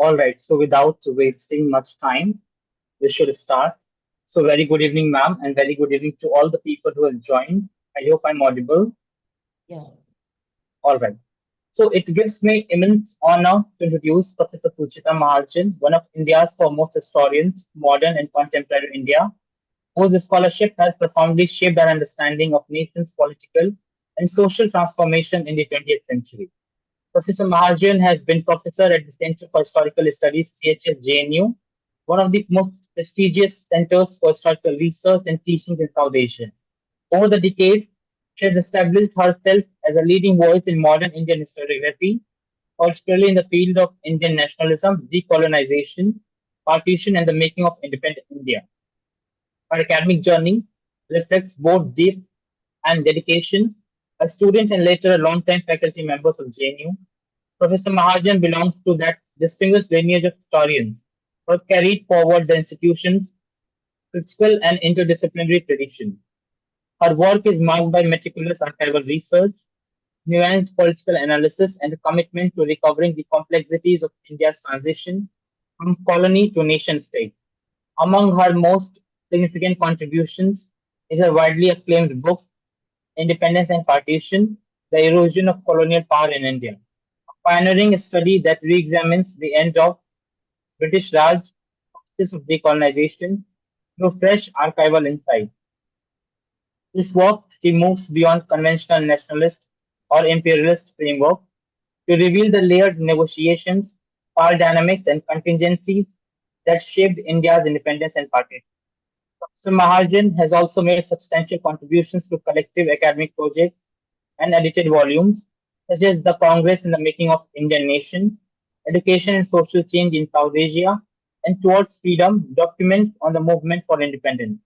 All right, so without wasting much time, we should start. So, very good evening, ma'am, and very good evening to all the people who have joined. I hope I'm audible. Yeah. All right. So, it gives me immense honor to introduce Professor Sucheta Mahajan, one of India's foremost historians, modern and contemporary India, whose scholarship has profoundly shaped our understanding of nation's political and social transformation in the 20th century. Professor Mahajan has been professor at the Center for Historical Studies, CHS JNU, one of the most prestigious centers for historical research and teaching in South Asia. Over the decade, she has established herself as a leading voice in modern Indian historiography, particularly in the field of Indian nationalism, decolonization, partition, and the making of independent India. Her academic journey reflects both depth and dedication. A student and later a long-time faculty members of JNU, Professor Mahajan belongs to that distinguished lineage of historians who have carried forward the institution's critical and interdisciplinary tradition. Her work is marked by meticulous archival research, nuanced political analysis, and a commitment to recovering the complexities of India's transition from colony to nation state. Among her most significant contributions is her widely acclaimed book, Independence and Partition: The Erosion of Colonial Power in India, a pioneering study that re-examines the end of British Raj, process of decolonization through fresh archival insight. This work she moves beyond conventional nationalist or imperialist framework to reveal the layered negotiations, power dynamics, and contingencies that shaped India's independence and partition. So Mahajan has also made substantial contributions to collective academic projects and edited volumes, such as The Congress in the Making of Indian Nation, Education and Social Change in South Asia, and Towards Freedom, Documents on the Movement for Independence.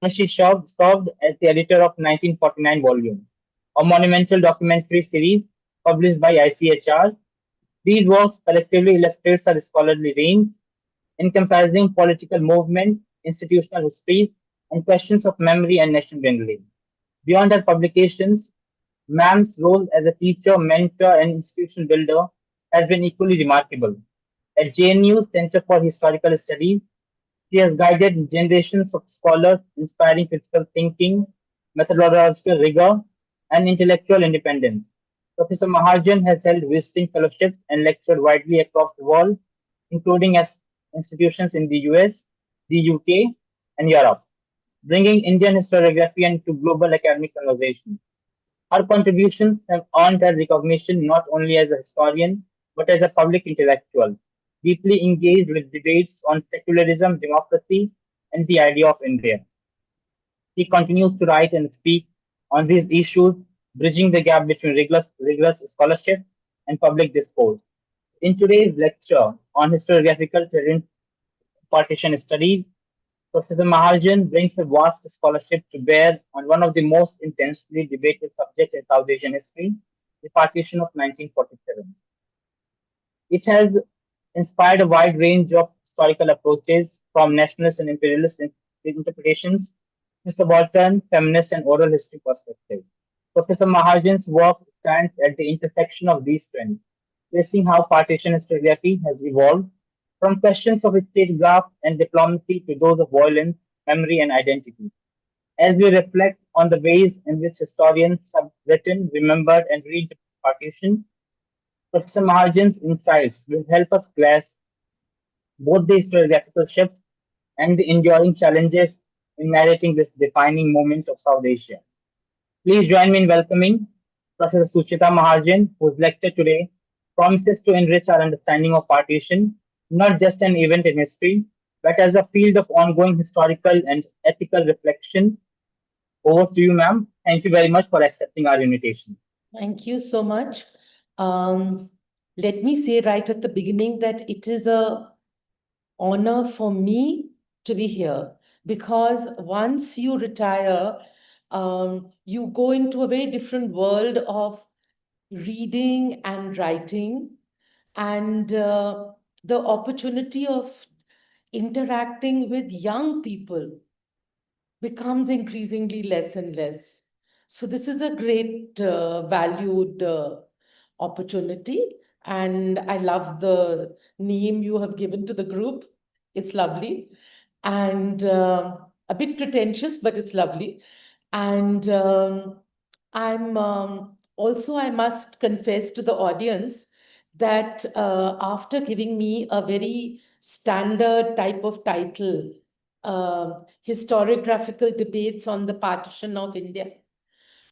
And she served as the editor of 1949 volume, a monumental documentary series published by ICHR. These works collectively illustrate her scholarly range, encompassing political movements, institutional history, and questions of memory and national building. Beyond her publications, Ma'am's role as a teacher, mentor, and institution builder has been equally remarkable. At JNU's Center for Historical Studies, she has guided generations of scholars, inspiring critical thinking, methodological rigor, and intellectual independence. Professor Mahajan has held visiting fellowships and lectured widely across the world, including at institutions in the US, the UK, and Europe, bringing Indian historiography into global academic conversation. Her contributions have earned her recognition not only as a historian, but as a public intellectual, deeply engaged with debates on secularism, democracy, and the idea of India. He continues to write and speak on these issues, bridging the gap between rigorous scholarship and public discourse. In today's lecture on historiographical terrain partition studies, Professor Mahajan brings a vast scholarship to bear on one of the most intensely debated subjects in South Asian history, the partition of 1947. It has inspired a wide range of historical approaches, from nationalist and imperialist interpretations to subaltern, feminist, and oral history perspectives. Professor Mahajan's work stands at the intersection of these trends, tracing how partition historiography has evolved from questions of statecraft and diplomacy to those of violence, memory, and identity. As we reflect on the ways in which historians have written, remembered, and reinterpreted partition, Professor Mahajan's insights will help us grasp both the historiographical shifts and the enduring challenges in narrating this defining moment of South Asia. Please join me in welcoming Professor Sucheta Mahajan, whose lecture today promises to enrich our understanding of partition, not just an event in history, but as a field of ongoing historical and ethical reflection. Over to you, ma'am. Thank you very much for accepting our invitation. Thank you so much. Um, Let me say right at the beginning that it is a honor for me to be here, because once you retire, you go into a very different world of reading and writing, and the opportunity of interacting with young people becomes increasingly less and less. So this is a great valued opportunity, and I love the name you have given to the group. It's lovely and a bit pretentious, but it's lovely. And I'm also, I must confess to the audience that after giving me a very standard type of title, historiographical debates on the partition of India,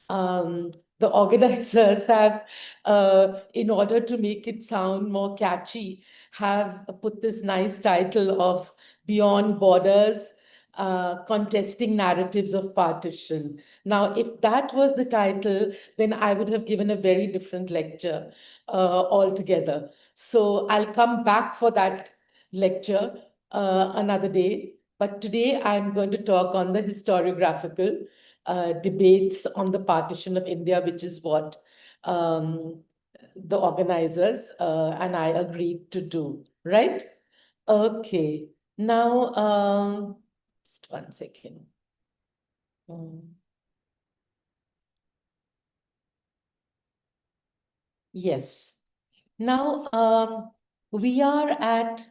the organizers have, in order to make it sound more catchy, have put this nice title of Beyond Borders, Contesting Narratives of Partition. Now, if that was the title, then I would have given a very different lecture altogether. So I'll come back for that lecture another day. But today I'm going to talk on the historiographical debates on the partition of India, which is what the organizers and I agreed to do, right? Okay, now, just one second. Yes. Now, we are at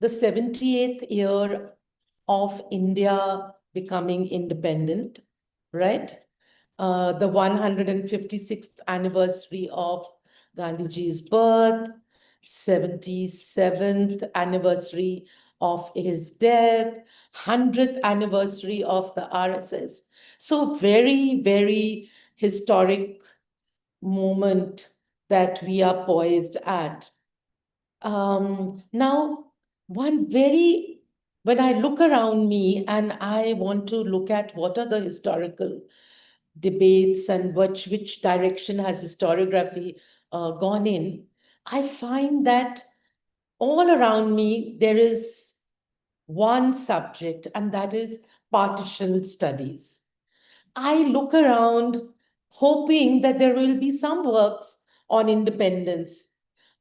the 78th year of India becoming independent, right? The 156th anniversary of Gandhiji's birth, 77th anniversary of his death, 100th anniversary of the RSS. So very, very historic moment that we are poised at. Now, when I look around me and I want to look at what are the historical debates and which direction has historiography gone in, I find that all around me there is one subject, and that is partition studies. I look around hoping that there will be some works on independence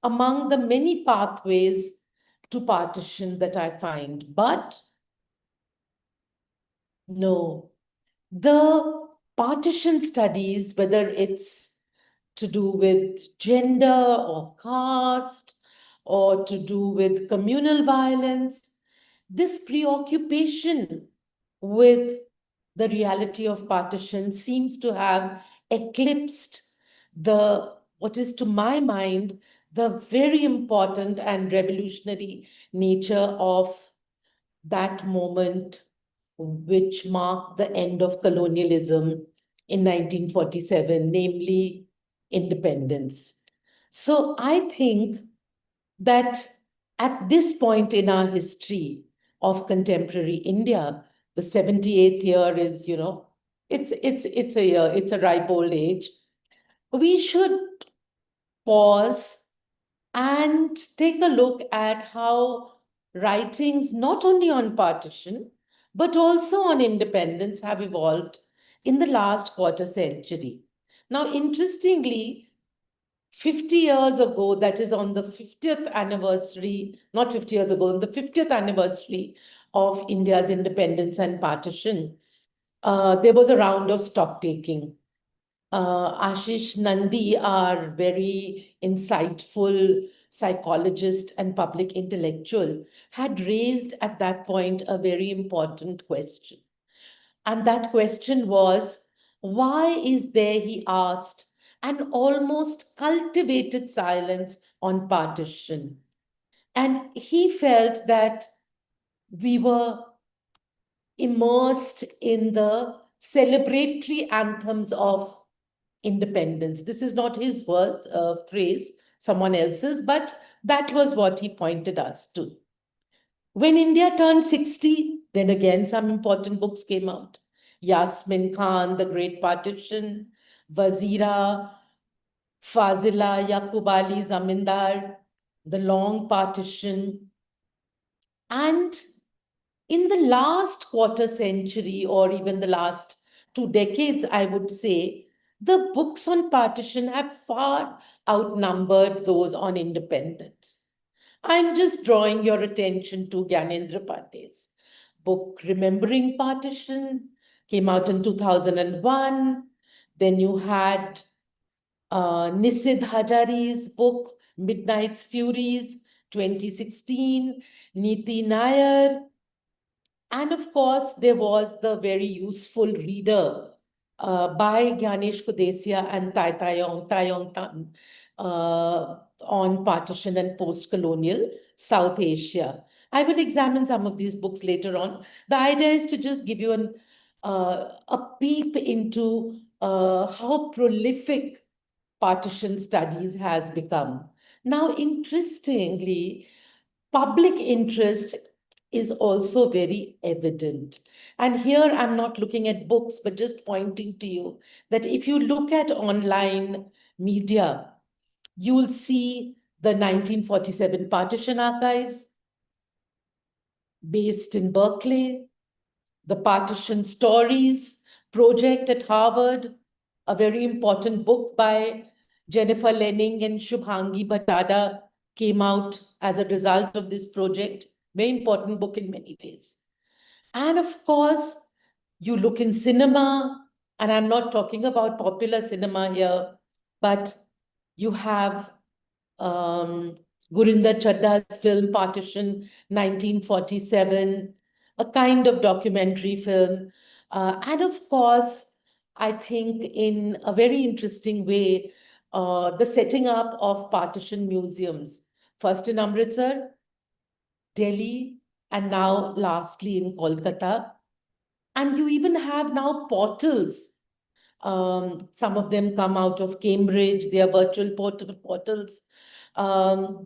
among the many pathways to partition that I find. But no, the partition studies, whether it's to do with gender or caste or to do with communal violence, this preoccupation with the reality of partition seems to have eclipsed what is to my mind, the very important and revolutionary nature of that moment which marked the end of colonialism in 1947, namely independence. So I think that at this point in our history of contemporary India, the 78th year is, it's a year, it's a ripe old age. We should pause and take a look at how writings, not only on partition, but also on independence, have evolved in the last quarter century. Now, interestingly, 50 years ago, that is on the 50th anniversary, not 50 years ago, on the 50th anniversary of India's independence and partition, there was a round of stock taking. Ashish Nandi, our very insightful psychologist and public intellectual, had raised at that point a very important question. And that question was, why is there, he asked, an almost cultivated silence on partition? And he felt that we were immersed in the celebratory anthems of independence. This is not his phrase, someone else's, but that was what he pointed us to. When India turned 60, then again some important books came out. Yasmin Khan, The Great Partition, Wazira, Fazila, Yaqub Ali Zamindar, The Long Partition. And in the last quarter century, or even the last 2 decades, I would say, the books on partition have far outnumbered those on independence. I'm just drawing your attention to Gyanendra Pandey's book, Remembering Partition, came out in 2001. Then you had Nisid Hajari's book, Midnight's Furies, 2016, Niti Nair, and of course, there was the very useful reader by Gyanesh Kudesia and Tayong Tan on partition and post-colonial South Asia. I will examine some of these books later on. The idea is to just give you a peep into how prolific partition studies has become. Now, interestingly, public interest is also very evident. And here I'm not looking at books, but just pointing to you that if you look at online media, you'll see the 1947 Partition Archives based in Berkeley, the Partition Stories project at Harvard, a very important book by Jennifer Lenning and Shubhangi Bhatada came out as a result of this project. Very important book in many ways. And of course, you look in cinema, and I'm not talking about popular cinema here, but you have um, Gurinder Chadda's film Partition 1947, a kind of documentary film. And of course, I think in a very interesting way, the setting up of partition museums, first in Amritsar, Delhi, and now lastly in Kolkata. And you even have now portals. Some of them come out of Cambridge, they are virtual portals.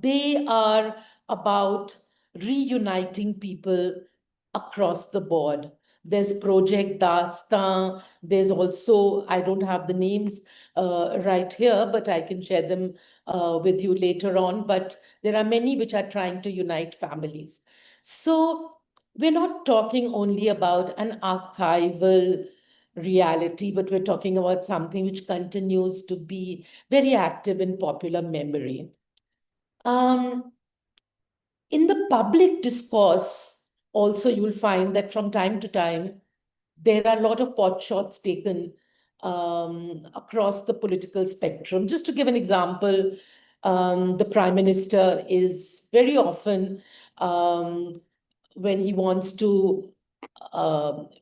They are about reuniting people across the board. There's Project Dastan. There's also, I don't have the names right here, but I can share them with you later on. But there are many which are trying to unite families. So we're not talking only about an archival reality, but we're talking about something which continues to be very active in popular memory. In the public discourse, also, you'll find that from time to time, there are a lot of pot shots taken across the political spectrum. Just to give an example, the Prime Minister is very often, when he wants to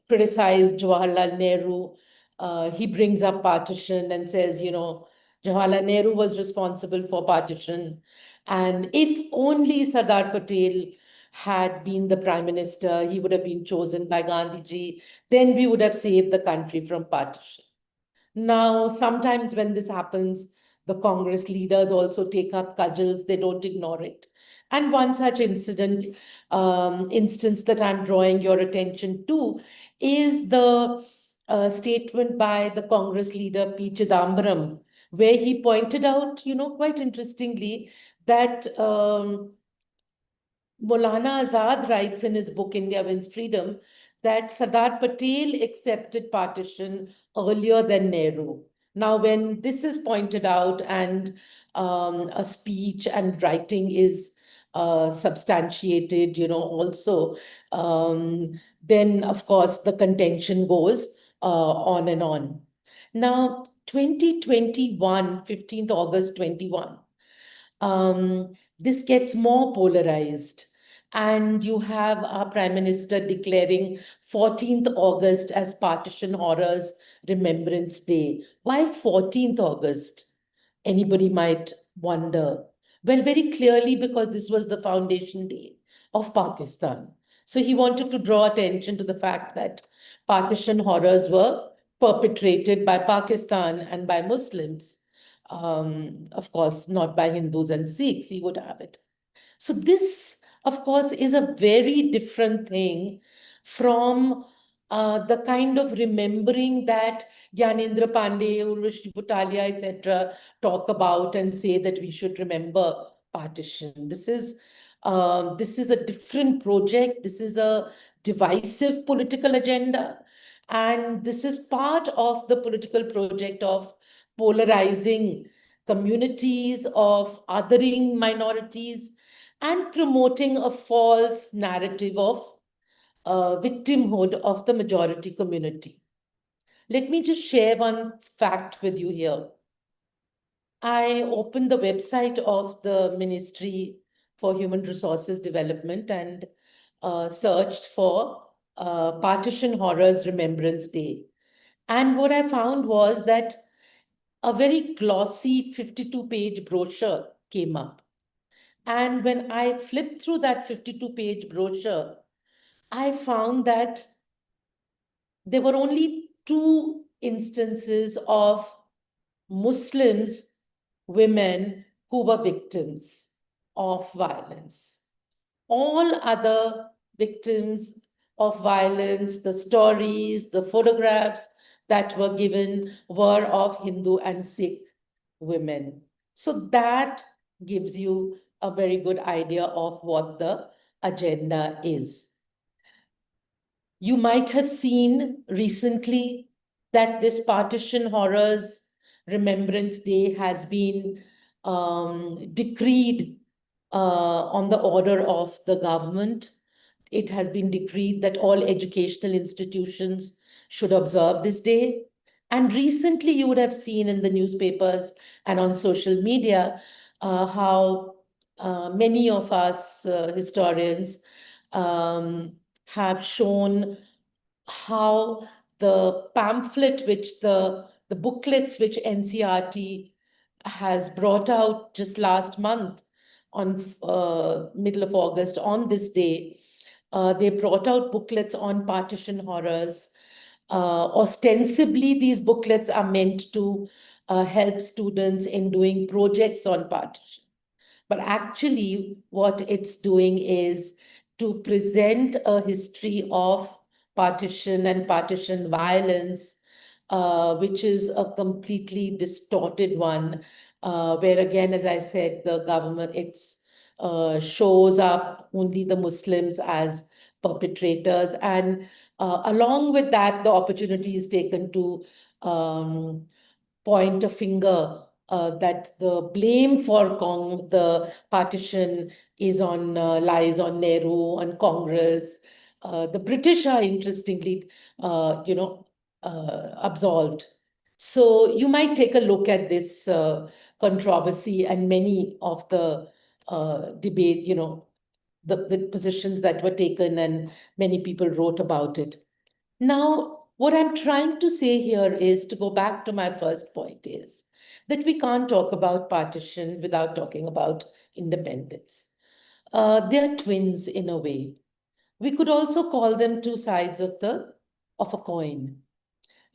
criticize Jawaharlal Nehru, he brings up partition and says, Jawaharlal Nehru was responsible for partition. And if only Sardar Patel had been the prime minister, he would have been chosen by Gandhiji, then we would have saved the country from partition. Now, sometimes when this happens, the Congress leaders also take up cudgels, they don't ignore it. And one such instance that I'm drawing your attention to is the statement by the Congress leader P. Chidambaram, where he pointed out, quite interestingly, that Maulana Azad writes in his book India Wins Freedom that Sardar Patel accepted partition earlier than Nehru. Now, when this is pointed out and a speech and writing is substantiated, also, then of course the contention goes on and on. Now, 2021, 15th August 21, this gets more polarized. And you have our Prime Minister declaring 14th August as Partition Horrors Remembrance Day. Why 14th August? Anybody might wonder. Well, very clearly because this was the foundation day of Pakistan. So he wanted to draw attention to the fact that partition horrors were perpetrated by Pakistan and by Muslims. Of course, not by Hindus and Sikhs, he would have it. So this, of course, is a very different thing from the kind of remembering that Gyanendra Pandey, Urvashi Butalia, etc., talk about and say that we should remember partition. This is a different project. This is a divisive political agenda. And this is part of the political project of polarizing communities, of othering minorities, and promoting a false narrative of victimhood of the majority community. Let me just share one fact with you here. I opened the website of the Ministry for Human Resources Development and searched for Partition Horrors Remembrance Day. And what I found was that a very glossy 52-page brochure came up. And when I flipped through that 52-page brochure, I found that there were only two instances of Muslims, women who were victims of violence. All other victims of violence, the stories, the photographs that were given were of Hindu and Sikh women. So that gives you a very good idea of what the agenda is. You might have seen recently that this Partition Horrors Remembrance Day has been decreed on the order of the government. It has been decreed that all educational institutions should observe this day. And recently, you would have seen in the newspapers and on social media how many of us historians have shown how the pamphlet, which the booklets which NCRT has brought out just last month on middle of August on this day, they brought out booklets on partition horrors. Ostensibly, these booklets are meant to help students in doing projects on partition. But actually, what it's doing is to present a history of partition and partition violence, which is a completely distorted one, where again, as I said, the government, shows up only the Muslims as perpetrators. And along with that, the opportunity is taken to point a finger that the blame for the partition is on lies on Nehru, on Congress. The British are interestingly, absolved. So you might take a look at this controversy and many of the debate, the positions that were taken, and many people wrote about it. Now, what I'm trying to say here is to go back to my first point is that we can't talk about partition without talking about independence. They're twins in a way. We could also call them two sides of a coin.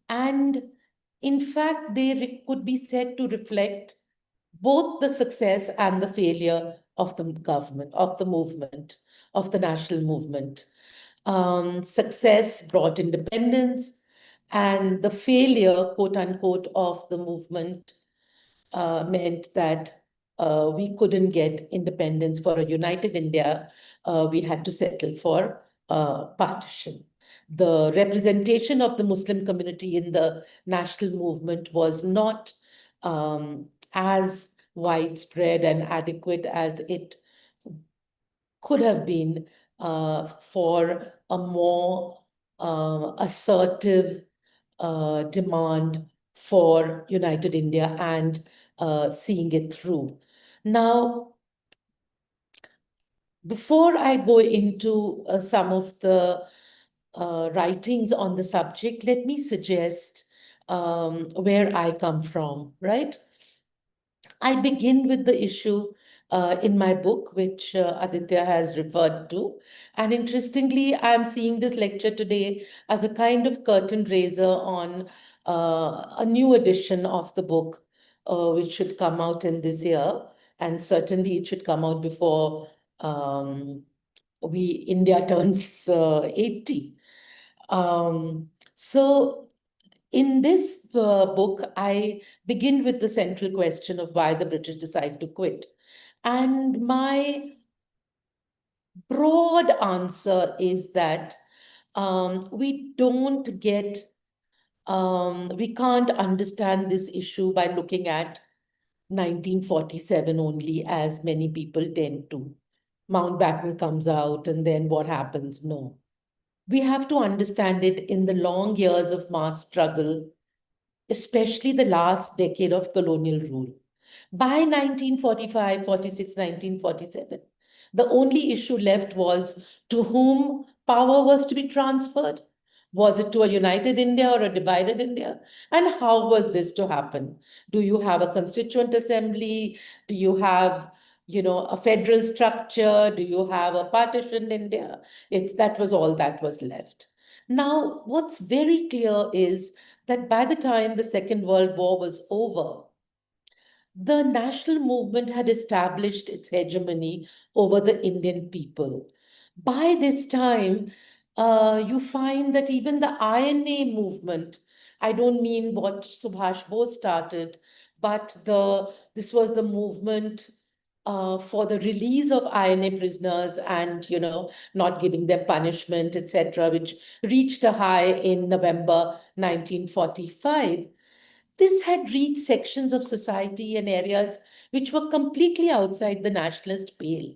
And in fact, they could be said to reflect both the success and the failure of the government, of the movement, of the national movement. Success brought independence, and the failure, quote unquote, of the movement meant that we couldn't get independence for a united India. We had to settle for partition. The representation of the Muslim community in the national movement was not as widespread and adequate as it could have been for a more assertive demand for United India and seeing it through. Now, before I go into some of the writings on the subject, let me suggest where I come from, right? I begin with the issue in my book, which Aditya has referred to. And interestingly, I'm seeing this lecture today as a kind of curtain raiser on a new edition of the book, which should come out in this year. And certainly it should come out before India turns 80. So in this book, I begin with the central question of why the British decide to quit. And my broad answer is that we can't understand this issue by looking at 1947 only, as many people tend to. Mountbatten comes out, and then what happens? No. We have to understand it in the long years of mass struggle, especially the last decade of colonial rule. By 1945, 46, 1947, the only issue left was to whom power was to be transferred. Was it to a united India or a divided India? And how was this to happen? Do you have a constituent assembly? Do you have, a federal structure? Do you have a partitioned India? That was all that was left. Now, what's very clear is that by the time the Second World War was over, the national movement had established its hegemony over the Indian people. By this time, you find that even the INA movement, I don't mean what Subhash Bose started, but this was the movement for the release of INA prisoners and, not giving them punishment, etc., which reached a high in November 1945. This had reached sections of society and areas which were completely outside the nationalist pale.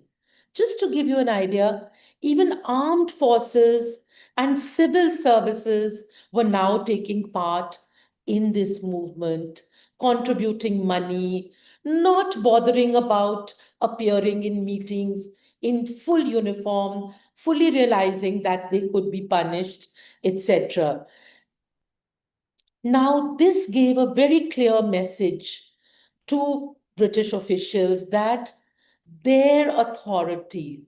Just to give you an idea, even armed forces and civil services were now taking part in this movement, contributing money, not bothering about appearing in meetings in full uniform, fully realizing that they could be punished, etc. Now, this gave a very clear message to British officials that the authority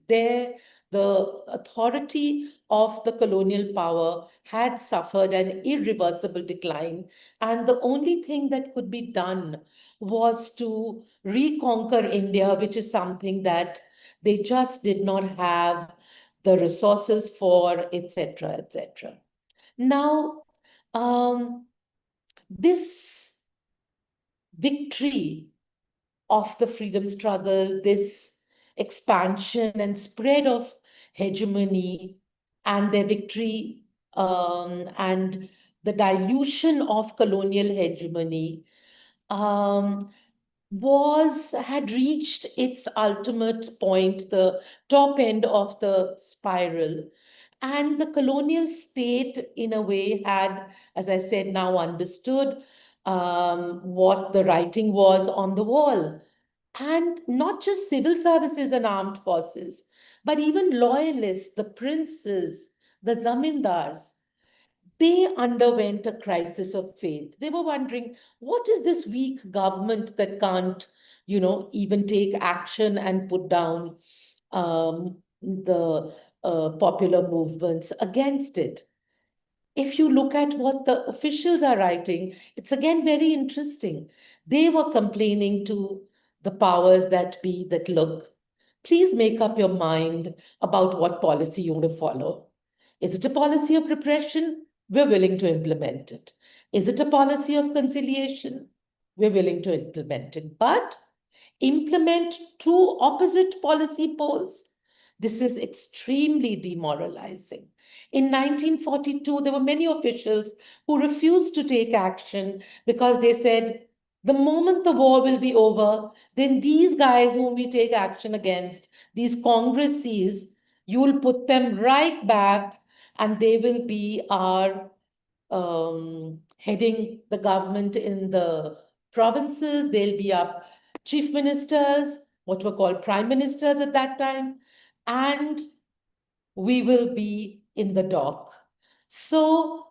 of the colonial power had suffered an irreversible decline. And the only thing that could be done was to reconquer India, which is something that they just did not have the resources for, etc., etc. Now, um, this victory of the freedom struggle, this expansion and spread of hegemony, and their victory and the dilution of colonial hegemony um, had reached its ultimate point, the top end of the spiral. And the colonial state, in a way, had, as I said, now understood what the writing was on the wall. And not just civil services and armed forces, but even loyalists, the princes, the zamindars, they underwent a crisis of faith. They were wondering, what is this weak government that can't, even take action and put down the popular movements against it? If you look at what the officials are writing, it's again very interesting. They were complaining to the powers that be that, look, please make up your mind about what policy you want to follow. Is it a policy of repression? We're willing to implement it. Is it a policy of conciliation? We're willing to implement it. But implement two opposite policy poles. This is extremely demoralizing. In 1942, there were many officials who refused to take action because they said, the moment the war will be over, then these guys whom we take action against, these Congresses, you will put them right back and they will be our heading the government in the provinces. They'll be our chief ministers, what were called prime ministers at that time, and we will be in the dock. So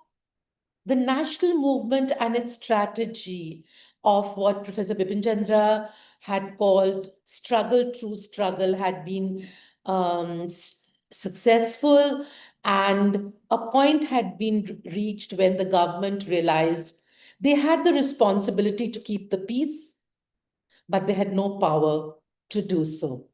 the national movement and its strategy of what Professor Bipin Chandra had called struggle through struggle had been successful, and a point had been reached when the government realized they had the responsibility to keep the peace, but they had no power to do so.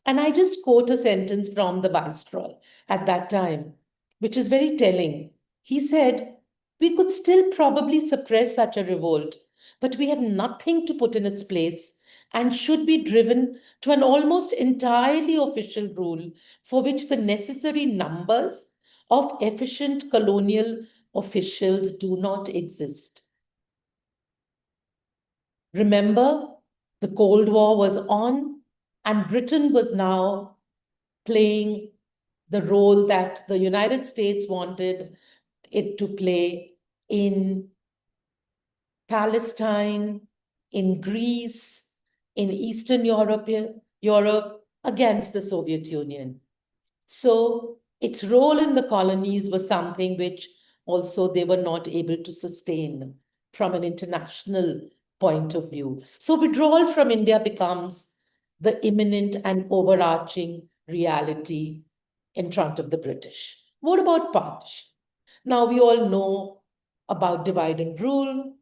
And I just quote a sentence from the Viceroy at that time, which is very telling. He said, we could still probably suppress such a revolt, but we have nothing to put in its place and should be driven to an almost entirely official rule for which the necessary numbers of efficient colonial officials do not exist. Remember, the Cold War was on, and Britain was now playing the role that the United States wanted it to play in Palestine, in Greece, in Eastern Europe against the Soviet Union. So its role in the colonies was something which also they were not able to sustain from an international point of view. So withdrawal from India becomes the imminent and overarching reality in front of the British. What about partition? Now we all know about divide and rule.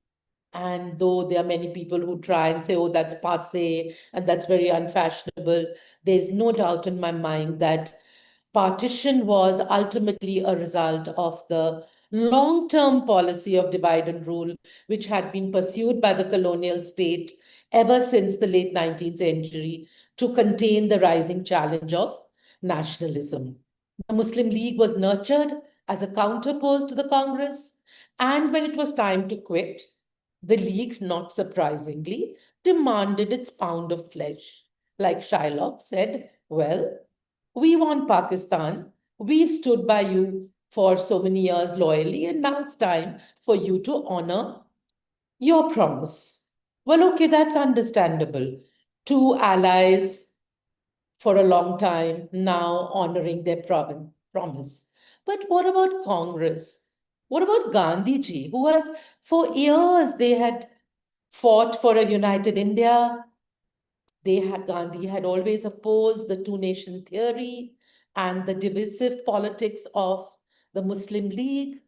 And though there are many people who try and say, oh, that's passe and that's very unfashionable, there's no doubt in my mind that partition was ultimately a result of the long-term policy of divide and rule, which had been pursued by the colonial state ever since the late 19th century to contain the rising challenge of nationalism. The Muslim League was nurtured as a counterpose to the Congress, and when it was time to quit, the League, not surprisingly, demanded its pound of flesh. Like Shylock said, well, we want Pakistan. We've stood by you for so many years loyally, and now it's time for you to honor your promise. Well, okay, that's understandable. Two allies for a long time now honoring their promise. But what about Congress? What about Gandhiji, who had, for years, they had fought for a united India. Gandhi had always opposed the two-nation theory and the divisive politics of the Muslim League.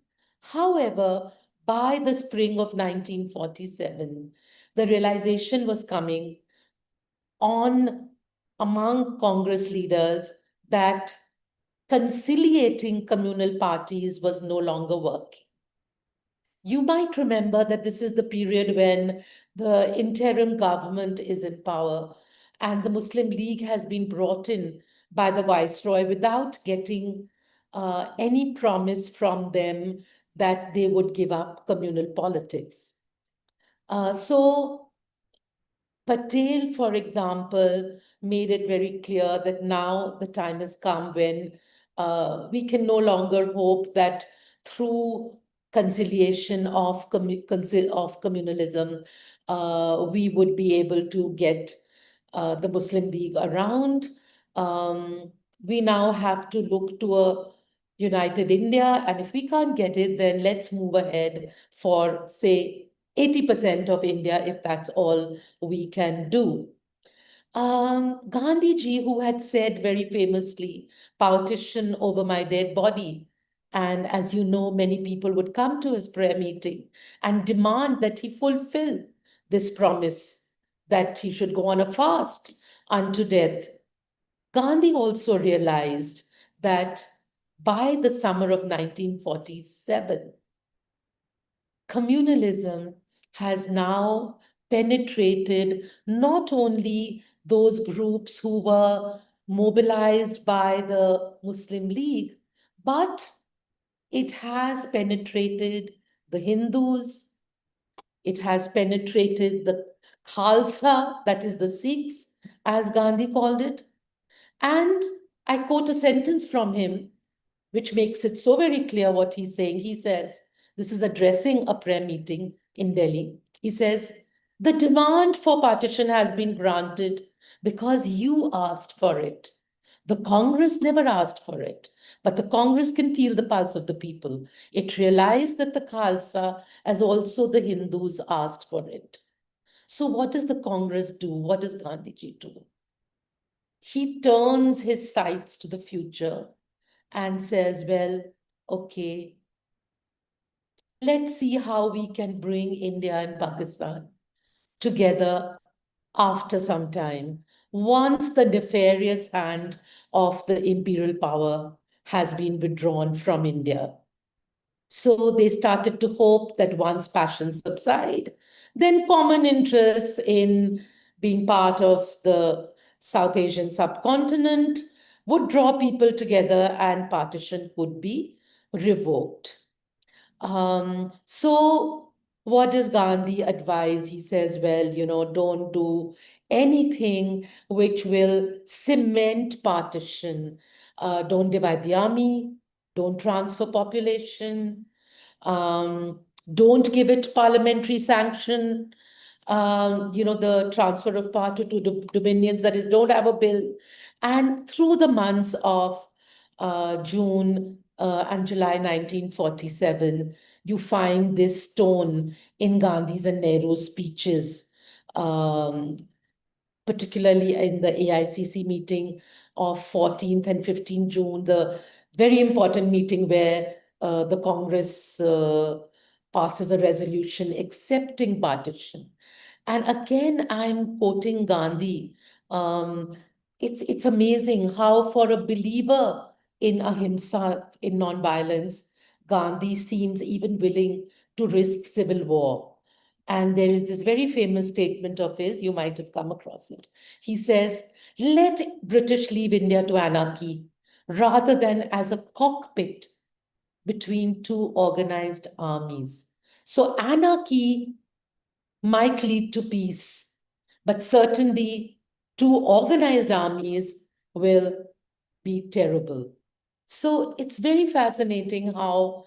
However, by the spring of 1947, the realization was coming on among Congress leaders that conciliating communal parties was no longer working. You might remember that this is the period when the interim government is in power and the Muslim League has been brought in by the Viceroy without getting any promise from them that they would give up communal politics. So Patel, for example, made it very clear that now the time has come when we can no longer hope that through conciliation of communalism, we would be able to get the Muslim League around. We now have to look to a united India, and if we can't get it, then let's move ahead for, say, 80% of India, if that's all we can do. Gandhiji, who had said very famously, partition over my dead body. And as you know, many people would come to his prayer meeting and demand that he fulfill this promise that he should go on a fast unto death. Gandhi also realized that by the summer of 1947, communalism has now penetrated not only those groups who were mobilized by the Muslim League, but it has penetrated the Hindus, it has penetrated the Khalsa, that is the Sikhs, as Gandhi called it. And I quote a sentence from him, which makes it so very clear what he's saying. He says, this is addressing a prayer meeting in Delhi. He says, the demand for partition has been granted because you asked for it. The Congress never asked for it, but the Congress can feel the pulse of the people. It realized that the Khalsa, as also the Hindus, asked for it. So what does the Congress do? What does Gandhiji do? He turns his sights to the future and says, well, okay, let's see how we can bring India and Pakistan together after some time, once the nefarious hand of the imperial power has been withdrawn from India. So they started to hope that once passions subside, then common interests in being part of the South Asian subcontinent would draw people together and partition could be revoked. So what does Gandhi advise? He says, well, don't do anything which will cement partition. Don't divide the army, don't transfer population, don't give it parliamentary sanction, the transfer of power to two dominions, that is, don't have a bill. And through the months of June and July 1947, you find this tone in Gandhi's and Nehru's speeches, um, particularly in the AICC meeting of 14th and 15th June, the very important meeting where the Congress passes a resolution accepting partition. And again, I'm quoting Gandhi. Um, it's amazing how, for a believer in ahimsa, in nonviolence, Gandhi seems even willing to risk civil war. And there is this very famous statement of his, you might have come across it. He says, let British leave India to anarchy rather than as a cockpit between two organized armies. So anarchy might lead to peace, but certainly two organized armies will be terrible. So it's very fascinating how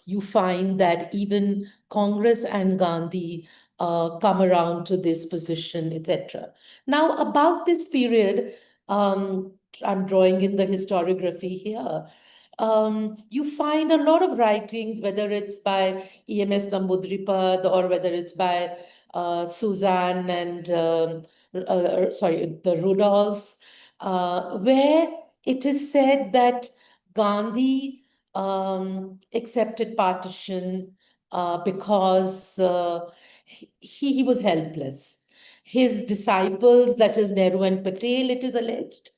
you find that even Congress and Gandhi come around to this position, etc. Now, about this period, I'm drawing in the historiography here. You find a lot of writings, whether it's by E.M.S. Nambudripad or whether it's by Suzanne and, sorry, the Rudolphs, where it is said that Gandhi accepted partition because he was helpless. His disciples, that is Nehru and Patel, it is alleged,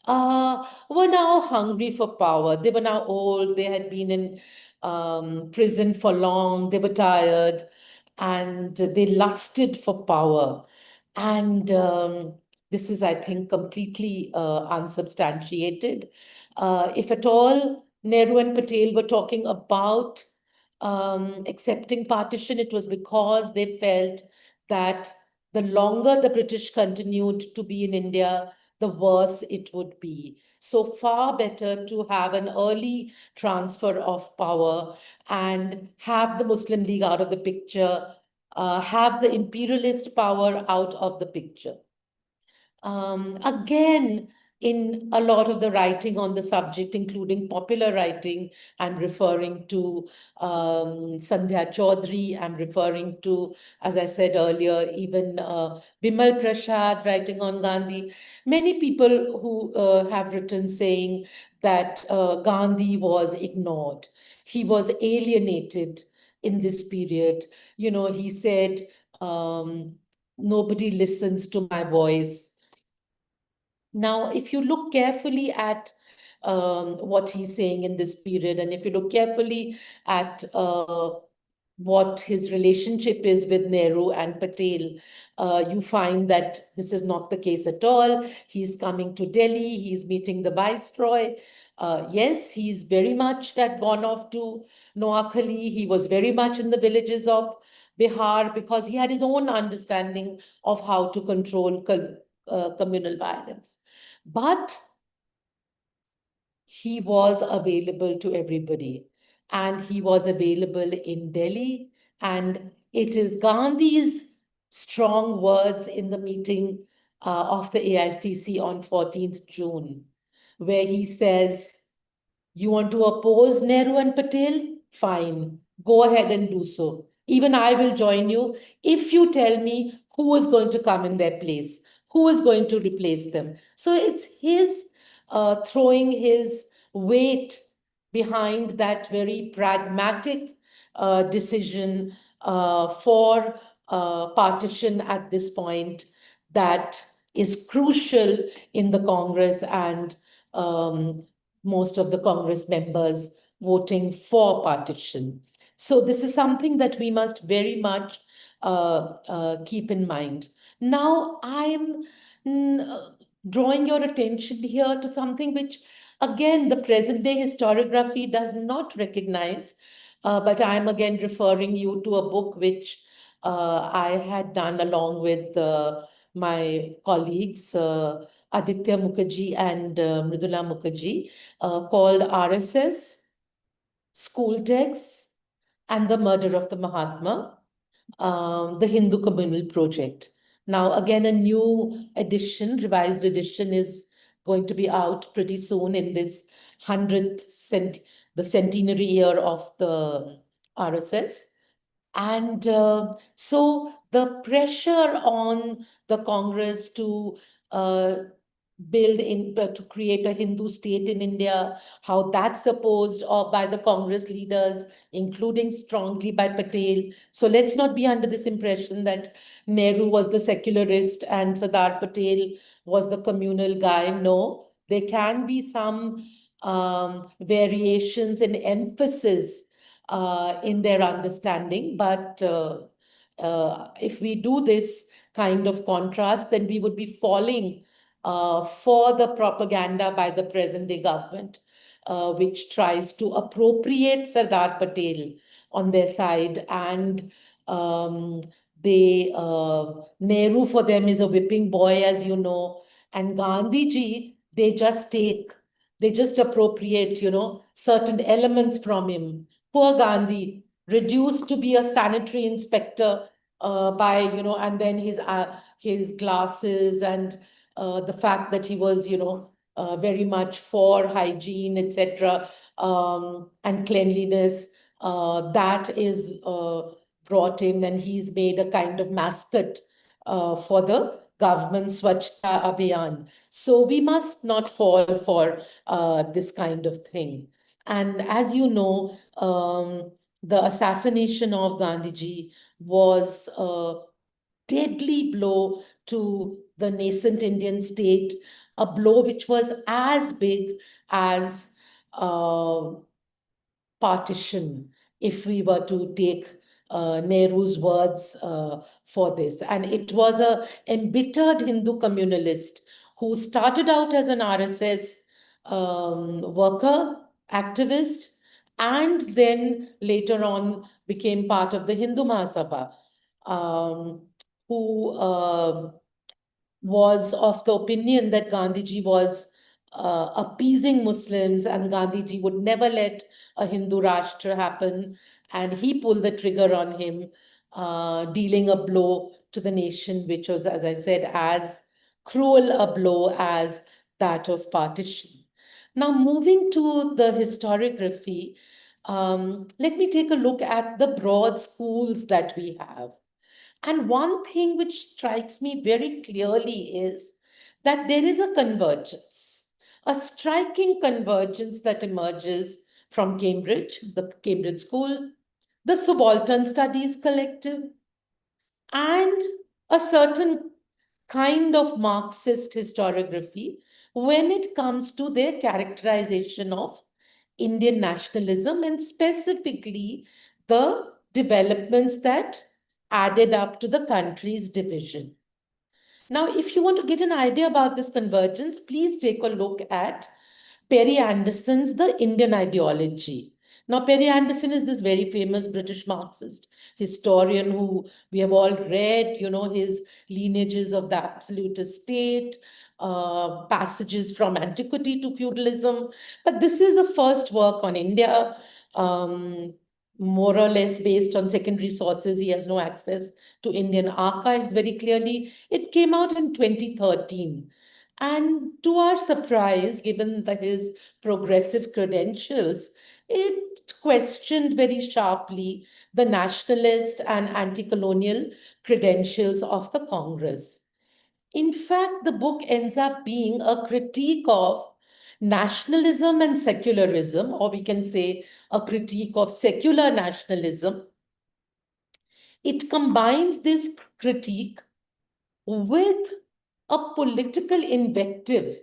were now hungry for power. They were now old. They had been in prison for long. They were tired and they lusted for power. And this is, I think, completely unsubstantiated. If at all, Nehru and Patel were talking about accepting partition, it was because they felt that the longer the British continued to be in India, the worse it would be. So far better to have an early transfer of power and have the Muslim League out of the picture, have the imperialist power out of the picture. Again, in a lot of the writing on the subject, including popular writing, I'm referring to Sandhya Chaudhary, I'm referring to, as I said earlier, even Bimal Prasad writing on Gandhi. Many people who have written saying that Gandhi was ignored. He was alienated in this period. He said, nobody listens to my voice. Now, if you look carefully at what he's saying in this period, and if you look carefully at what his relationship is with Nehru and Patel, you find that this is not the case at all. He's coming to Delhi, he's meeting the Viceroy. Yes, he's very much had gone off to Noakhali. He was very much in the villages of Bihar because he had his own understanding of how to control communal violence. But he was available to everybody and he was available in Delhi. And it is Gandhi's strong words in the meeting of the AICC on 14th June, where he says, you want to oppose Nehru and Patel? Fine, go ahead and do so. Even I will join you if you tell me who is going to come in their place, who is going to replace them. So it's his throwing his weight behind that very pragmatic decision for partition at this point that is crucial in the Congress and most of the Congress members voting for partition. So this is something that we must very much keep in mind. Now, I'm drawing your attention here to something which, again, the present day historiography does not recognize, but I'm again referring you to a book which I had done along with my colleagues, Aditya Mukherjee and Mridula Mukherjee, called RSS, School Texts, and the Murder of the Mahatma, the Hindu Communal Project. Now, again, a new edition, revised edition, is going to be out pretty soon in this 100th the centenary year of the RSS. And so the pressure on the Congress to uh, to create a Hindu state in India, how that's opposed or by the Congress leaders, including strongly by Patel. So let's not be under this impression that Nehru was the secularist and Sardar Patel was the communal guy. No, there can be some variations in emphasis in their understanding. But if we do this kind of contrast, then we would be falling for the propaganda by the present day government, which tries to appropriate Sardar Patel on their side. And Nehru for them is a whipping boy, as you know, and Gandhiji, they just appropriate, certain elements from him. Poor Gandhi, reduced to be a sanitary inspector and then his glasses and the fact that he was, very much for hygiene, etc., and cleanliness, that is brought in, and he's made a kind of mascot for the government Swachhta Abhiyan. So we must not fall for this kind of thing. And as you know, the assassination of Gandhiji was a deadly blow to the nascent Indian state, a blow which was as big as uh, partition, if we were to take Nehru's words for this. And it was a embittered Hindu communalist who started out as an RSS worker, activist, and then later on became part of the Hindu Mahasabha, um, who was of the opinion that Gandhiji was appeasing Muslims, and Gandhiji would never let a Hindu Rashtra happen. And he pulled the trigger on him, dealing a blow to the nation, which was, as I said, as cruel a blow as that of partition. Now, moving to the historiography, let me take a look at the broad schools that we have. And one thing which strikes me very clearly is that there is a convergence, a striking convergence that emerges from Cambridge, the Cambridge School, the Subaltern Studies Collective, and a certain kind of Marxist historiography when it comes to their characterization of Indian nationalism, and specifically the developments that added up to the country's division. Now, if you want to get an idea about this convergence, please take a look at Perry Anderson's The Indian Ideology. Now, Perry Anderson is this very famous British Marxist historian who we have all read, his lineages of the absolutist state, passages from antiquity to feudalism. But this is a first work on India, more or less based on secondary sources. He has no access to Indian archives very clearly. It came out in 2013. And to our surprise, given his progressive credentials, it questioned very sharply the nationalist and anti-colonial credentials of the Congress. In fact, the book ends up being a critique of nationalism and secularism, or we can say a critique of secular nationalism. It combines this critique with a political invective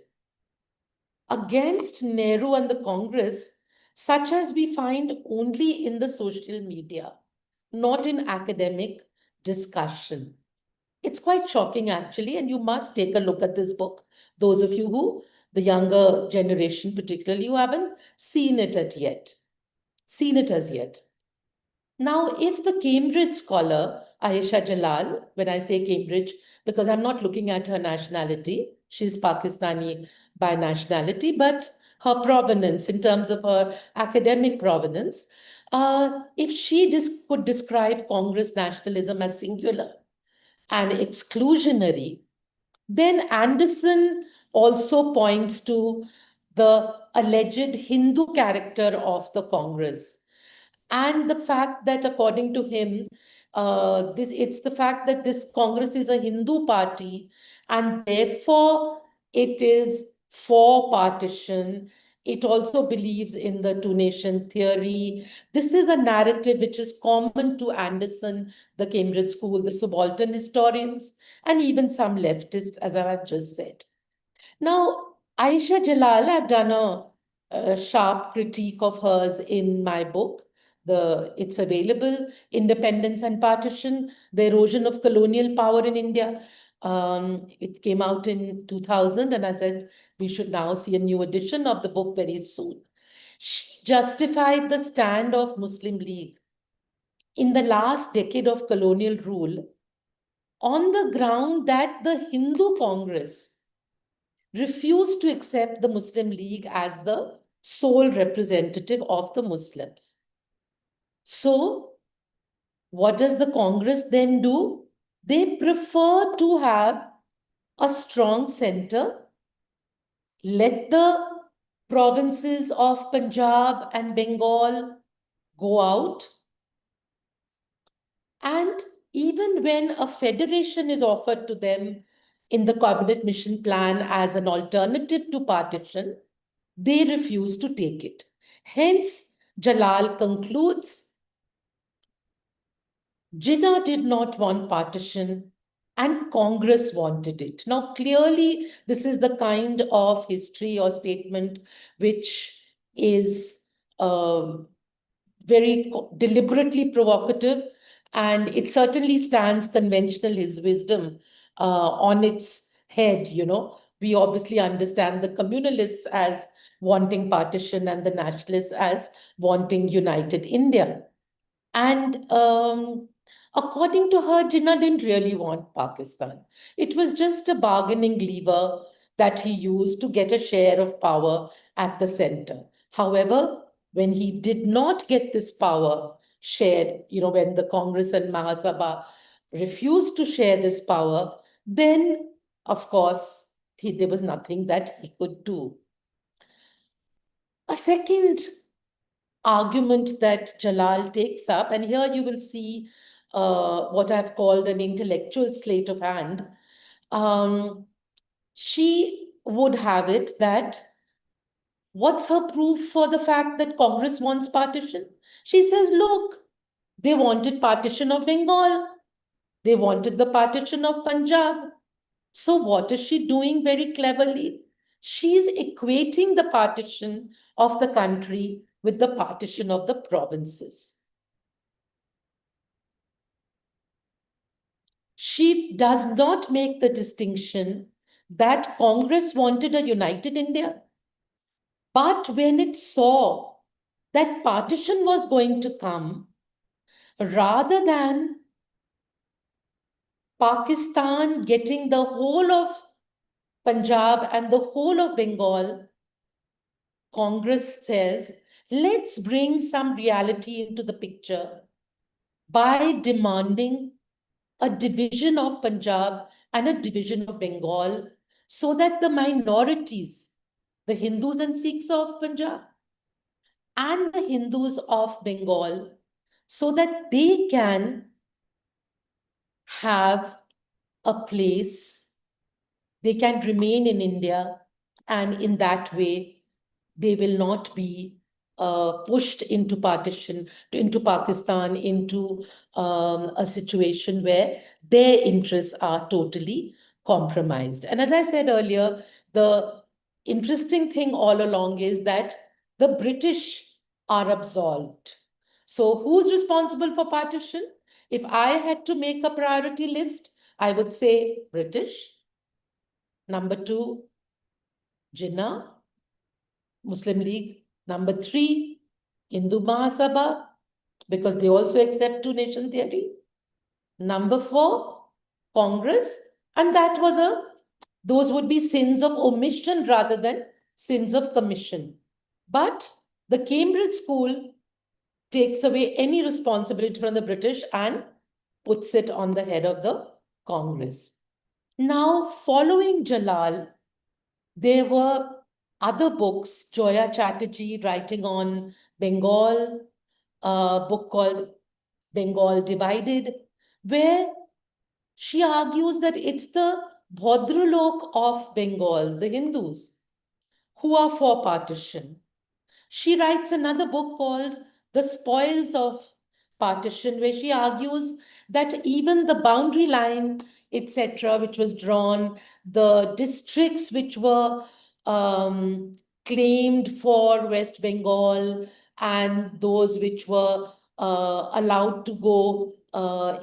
against Nehru and the Congress, such as we find only in the social media, not in academic discussion. It's quite shocking, actually, and you must take a look at this book. Those of you who, the younger generation particularly, who haven't seen it as yet. Now, if the Cambridge scholar, Ayesha Jalal, when I say Cambridge, because I'm not looking at her nationality, she's Pakistani by nationality, but her provenance in terms of her academic provenance, If she could describe Congress nationalism as singular and exclusionary, then Anderson also points to the alleged Hindu character of the Congress and the fact that, according to him, it's the fact that this Congress is a Hindu party and therefore it is for partition. It also believes in the two-nation theory. This is a narrative which is common to Anderson, the Cambridge School, the subaltern historians, and even some leftists, as I have just said. Now, Aisha Jalal, I've done a sharp critique of hers in my book. It's available, Independence and Partition, The Erosion of Colonial Power in India. It came out in 2000, and I said we should now see a new edition of the book very soon. She justified the stand of Muslim League in the last decade of colonial rule on the ground that the Hindu Congress refused to accept the Muslim League as the sole representative of the Muslims. So, what does the Congress then do? They prefer to have a strong center, let the provinces of Punjab and Bengal go out, and even when a federation is offered to them in the cabinet mission plan as an alternative to partition, they refuse to take it. Hence, Jalal concludes, Jinnah did not want partition and Congress wanted it. Now, clearly, this is the kind of history or statement which is very deliberately provocative, and it certainly stands conventional his wisdom on its head. We obviously understand the communalists as wanting partition and the nationalists as wanting united India. And according to her, Jinnah didn't really want Pakistan. It was just a bargaining lever that he used to get a share of power at the center. However, when he did not get this power shared, when the Congress and Mahasabha refused to share this power, then, of course, there was nothing that he could do. A second argument that Jalal takes up, and here you will see what I've called an intellectual sleight of hand. She would have it that what's her proof for the fact that Congress wants partition? She says, look, they wanted partition of Bengal. They wanted the partition of Punjab. So what is she doing very cleverly? She's equating the partition of the country with the partition of the provinces. She does not make the distinction that Congress wanted a united India. But when it saw that partition was going to come, rather than Pakistan getting the whole of Punjab and the whole of Bengal, Congress says, let's bring some reality into the picture by demanding a division of Punjab and a division of Bengal so that the minorities, the Hindus and Sikhs of Punjab and the Hindus of Bengal, so that they can have a place, they can remain in India, and in that way, they will not be pushed into partition, into Pakistan, into a situation where their interests are totally compromised. And as I said earlier, the interesting thing all along is that the British are absolved. So who's responsible for partition? If I had to make a priority list, I would say British. Number 2, Jinnah, Muslim League. Number 3, Hindu Mahasabha, because they also accept two-nation theory. Number 4, Congress, and those would be sins of omission rather than sins of commission. But the Cambridge School takes away any responsibility from the British and puts it on the head of the Congress. Now, following Jalal, there were other books, Joya Chatterjee writing on Bengal, a book called Bengal Divided, where she argues that it's the Bhadralok of Bengal, the Hindus, who are for partition. She writes another book called The Spoils of Partition, where she argues that even the boundary line, etc., which was drawn, the districts which were um, claimed for West Bengal, and those which were allowed to go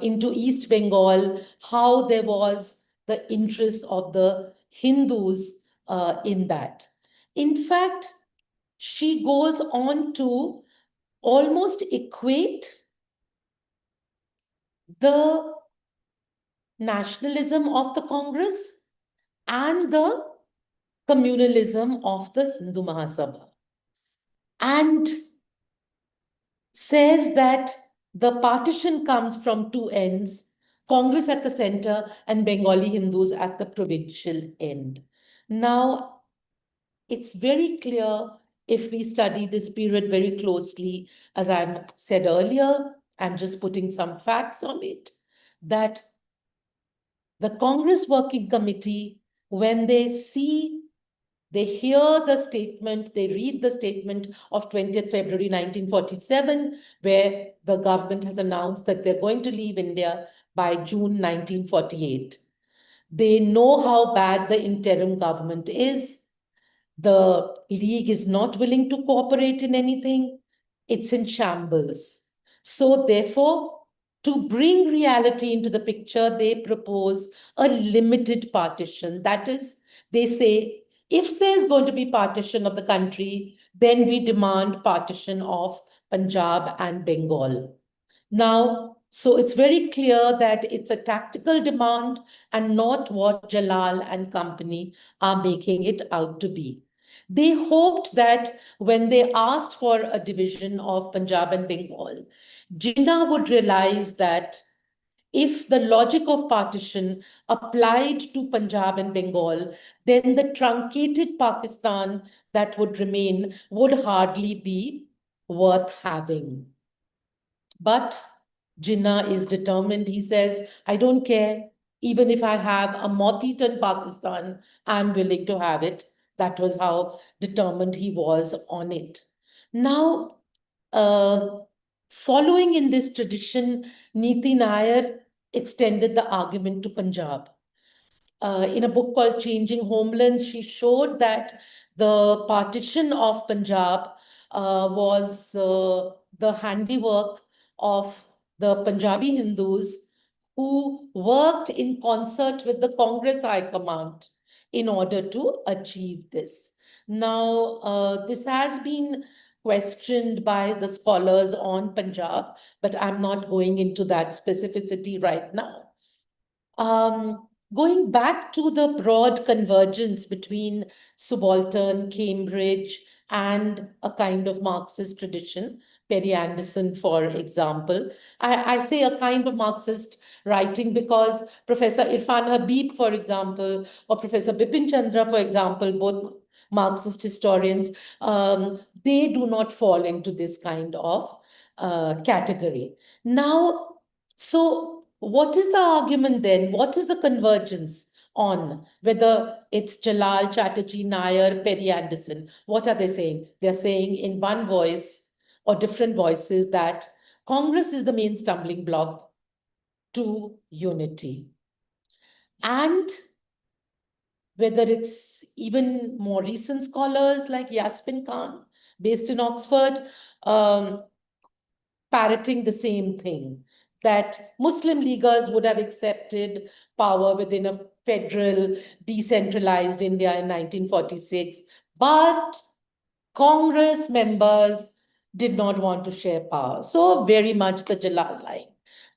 into East Bengal, how there was the interest of the Hindus in that. In fact, she goes on to almost equate the nationalism of the Congress and the communalism of the Hindu Mahasabha, and says that the partition comes from two ends, Congress at the center and Bengali Hindus at the provincial end. Now, it's very clear if we study this period very closely, as I said earlier, I'm just putting some facts on it, that the Congress Working Committee, when they hear the statement, they read the statement of 20th February 1947, where the government has announced that they're going to leave India by June 1948. They know how bad the interim government is. The League is not willing to cooperate in anything. It's in shambles. So therefore, to bring reality into the picture, they propose a limited partition. That is, they say, if there's going to be partition of the country, then we demand partition of Punjab and Bengal. Now, so it's very clear that it's a tactical demand and not what Jalal and company are making it out to be. They hoped that when they asked for a division of Punjab and Bengal, Jinnah would realize that if the logic of partition applied to Punjab and Bengal, then the truncated Pakistan that would remain would hardly be worth having. But Jinnah is determined. He says, I don't care. Even if I have a moth-eaten Pakistan, I'm willing to have it. That was how determined he was on it. Now, uh, following in this tradition, Niti Nair extended the argument to Punjab. In a book called Changing Homelands, she showed that the partition of Punjab was the handiwork of the Punjabi Hindus who worked in concert with the Congress High Command in order to achieve this. Now, this has been questioned by the scholars on Punjab, but I'm not going into that specificity right now. Going back to the broad convergence between subaltern, Cambridge, and a kind of Marxist tradition, Perry Anderson, for example. I say a kind of Marxist writing because Professor Irfan Habib, for example, or Professor Bipin Chandra, for example, both Marxist historians, they do not fall into this kind of category. Now, so what is the argument then? What is the convergence on whether it's Jalal, Chatterjee, Nair, Perry Anderson? What are they saying? They're saying in one voice or different voices that Congress is the main stumbling block to unity. And whether it's even more recent scholars like Yasmin Khan, based in Oxford, parroting the same thing, that Muslim leaguers would have accepted power within a federal, decentralized India in 1946, but Congress members did not want to share power. So very much the Jalal line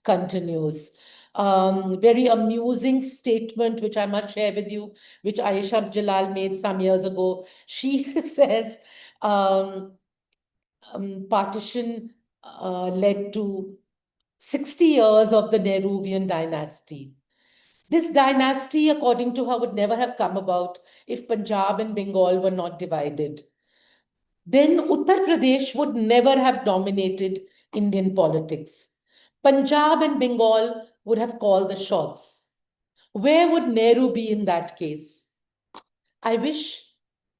continues. Very amusing statement, which I must share with you, which Aisha Jalal made some years ago. She says, partition led to 60 years of the Nehruvian dynasty. This dynasty, according to her, would never have come about if Punjab and Bengal were not divided. Then Uttar Pradesh would never have dominated Indian politics. Punjab and Bengal would have called the shots. Where would Nehru be in that case? I wish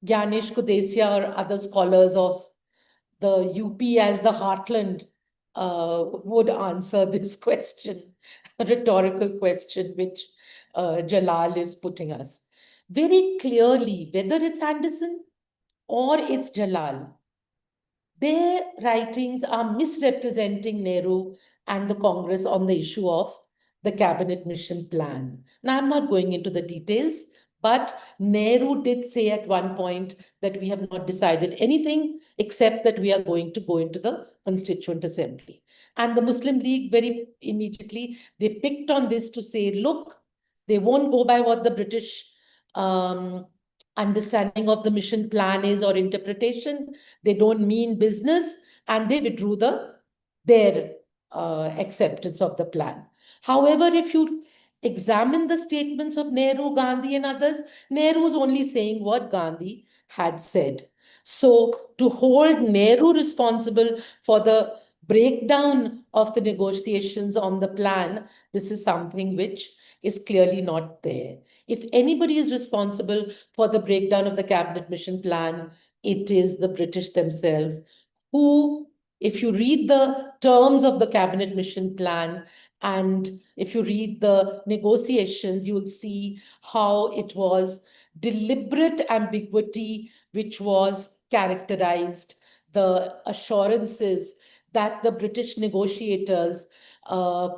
Gyanesh Kudesia or other scholars of the UP as the heartland would answer this question, a rhetorical question which Jalal is putting us. Very clearly, whether it's Anderson or it's Jalal, their writings are misrepresenting Nehru and the Congress on the issue of the cabinet mission plan. Now, I'm not going into the details, but Nehru did say at one point that we have not decided anything except that we are going to go into the Constituent Assembly. And the Muslim League very immediately, they picked on this to say, look, they won't go by what the British understanding of the mission plan is or interpretation. They don't mean business, and they withdrew their acceptance of the plan. However, if you examine the statements of Nehru, Gandhi, and others, Nehru is only saying what Gandhi had said. So to hold Nehru responsible for the breakdown of the negotiations on the plan, this is something which is clearly not there. If anybody is responsible for the breakdown of the cabinet mission plan, it is the British themselves, who, if you read the terms of the cabinet mission plan, and if you read the negotiations, you will see how it was deliberate ambiguity which was characterized the assurances that the British negotiators,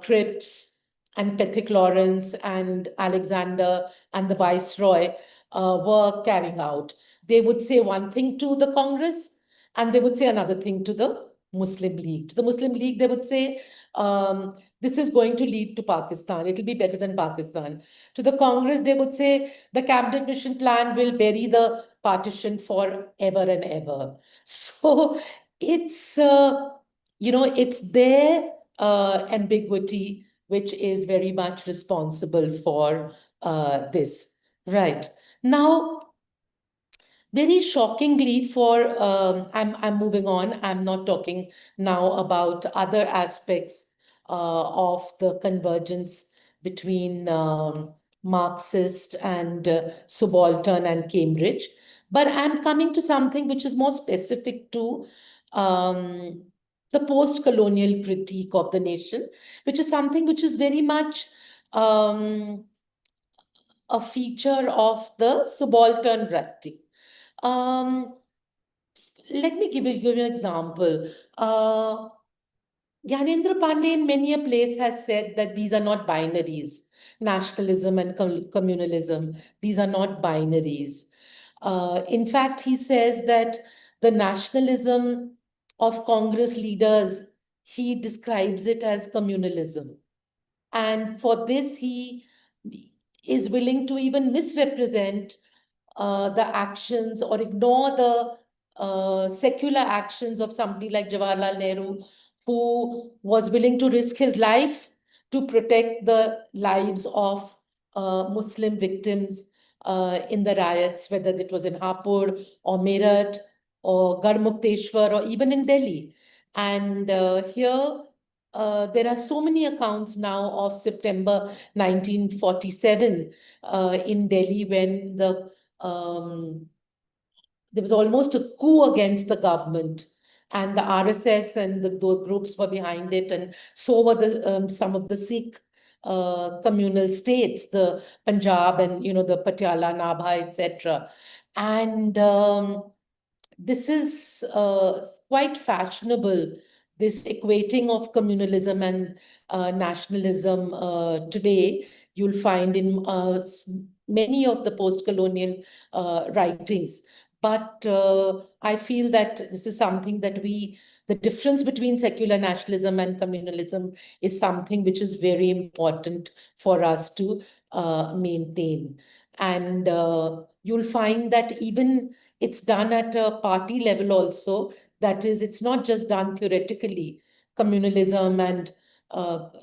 Cripps and Pethick Lawrence and Alexander and the Viceroy were carrying out. They would say one thing to the Congress and they would say another thing to the Muslim League. To the Muslim League, they would say, this is going to lead to Pakistan. It'll be better than Pakistan. To the Congress, they would say the cabinet mission plan will bury the partition forever and ever. So it's, it's their ambiguity which is very much responsible for this. Right. Now, very shockingly I'm moving on. I'm not talking now about other aspects of the convergence between Marxist and subaltern and Cambridge. But I'm coming to something which is more specific to the post-colonial critique of the nation, which is something which is very much a feature of the subaltern writing. Let me give you an example. Gyanendra Pandey in many a place has said that these are not binaries. Nationalism and communalism, these are not binaries. In fact, he says that the nationalism of Congress leaders, he describes it as communalism. And for this, he is willing to even misrepresent the actions or ignore the secular actions of somebody like Jawaharlal Nehru, who was willing to risk his life to protect the lives of Muslim victims in the riots, whether it was in Hapur or Meerut or Garmukteshwar or even in Delhi. And here, there are so many accounts now of September 1947 in Delhi when there was almost a coup against the government, and the RSS and the groups were behind it, and so were some of the Sikh communal states, the Punjab and the Patiala, Nabha, etc. And this is quite fashionable, this equating of communalism and nationalism today. You'll find in many of the post-colonial writings. But I feel that this is something that the difference between secular nationalism and communalism is something which is very important for us to maintain. And you'll find that even it's done at a party level also. That is, it's not just done theoretically. communalism and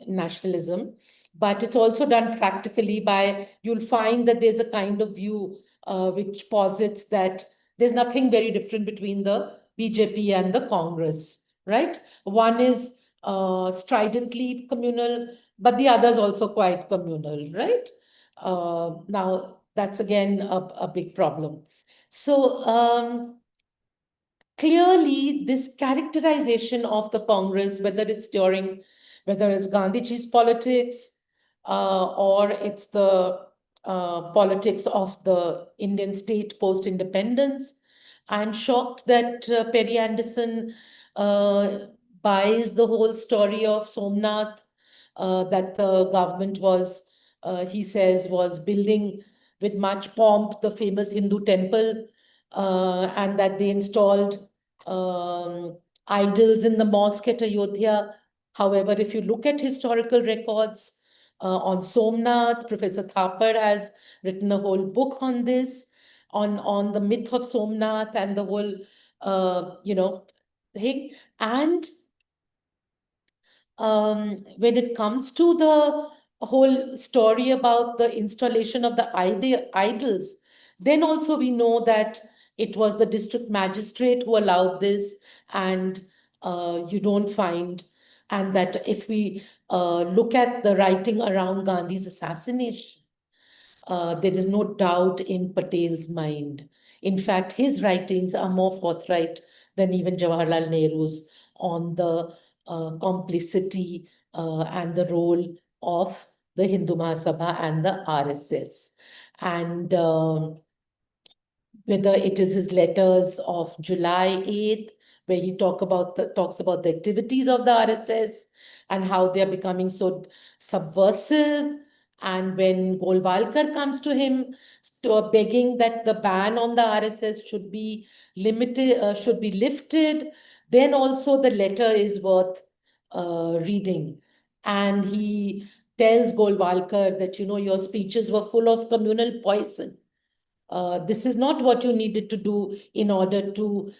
nationalism, but it's also done practically by, you'll find that there's a kind of view which posits that there's nothing very different between the BJP and the Congress, right? One is stridently communal, but the other is also quite communal, right? Now, that's again a big problem. So, clearly, this characterization of the Congress, whether it's Gandhiji's politics or it's the politics of the Indian state post-independence, I'm shocked that Perry Anderson uh, buys the whole story of Somnath, that the government was, he says, was building with much pomp the famous Hindu temple, and that they installed idols in the mosque at Ayodhya. However, if you look at historical records on Somnath, Professor Thapar has written a whole book on this, on the myth of Somnath and the whole, thing. And when it comes to the whole story about the installation of the idols, then also we know that it was the district magistrate who allowed this, and you don't find, and that if we look at the writing around Gandhi's assassination, there is no doubt in Patel's mind. In fact, his writings are more forthright than even Jawaharlal Nehru's on the complicity and the role of the Hindu Mahasabha and the RSS. And whether it is his letters of July 8th, where he talks about the activities of the RSS and how they are becoming so subversive. And when Golwalkar comes to him, begging that the ban on the RSS should be should be lifted, then also the letter is worth reading. And he tells Golwalkar that, your speeches were full of communal poison. This is not what you needed to do in order to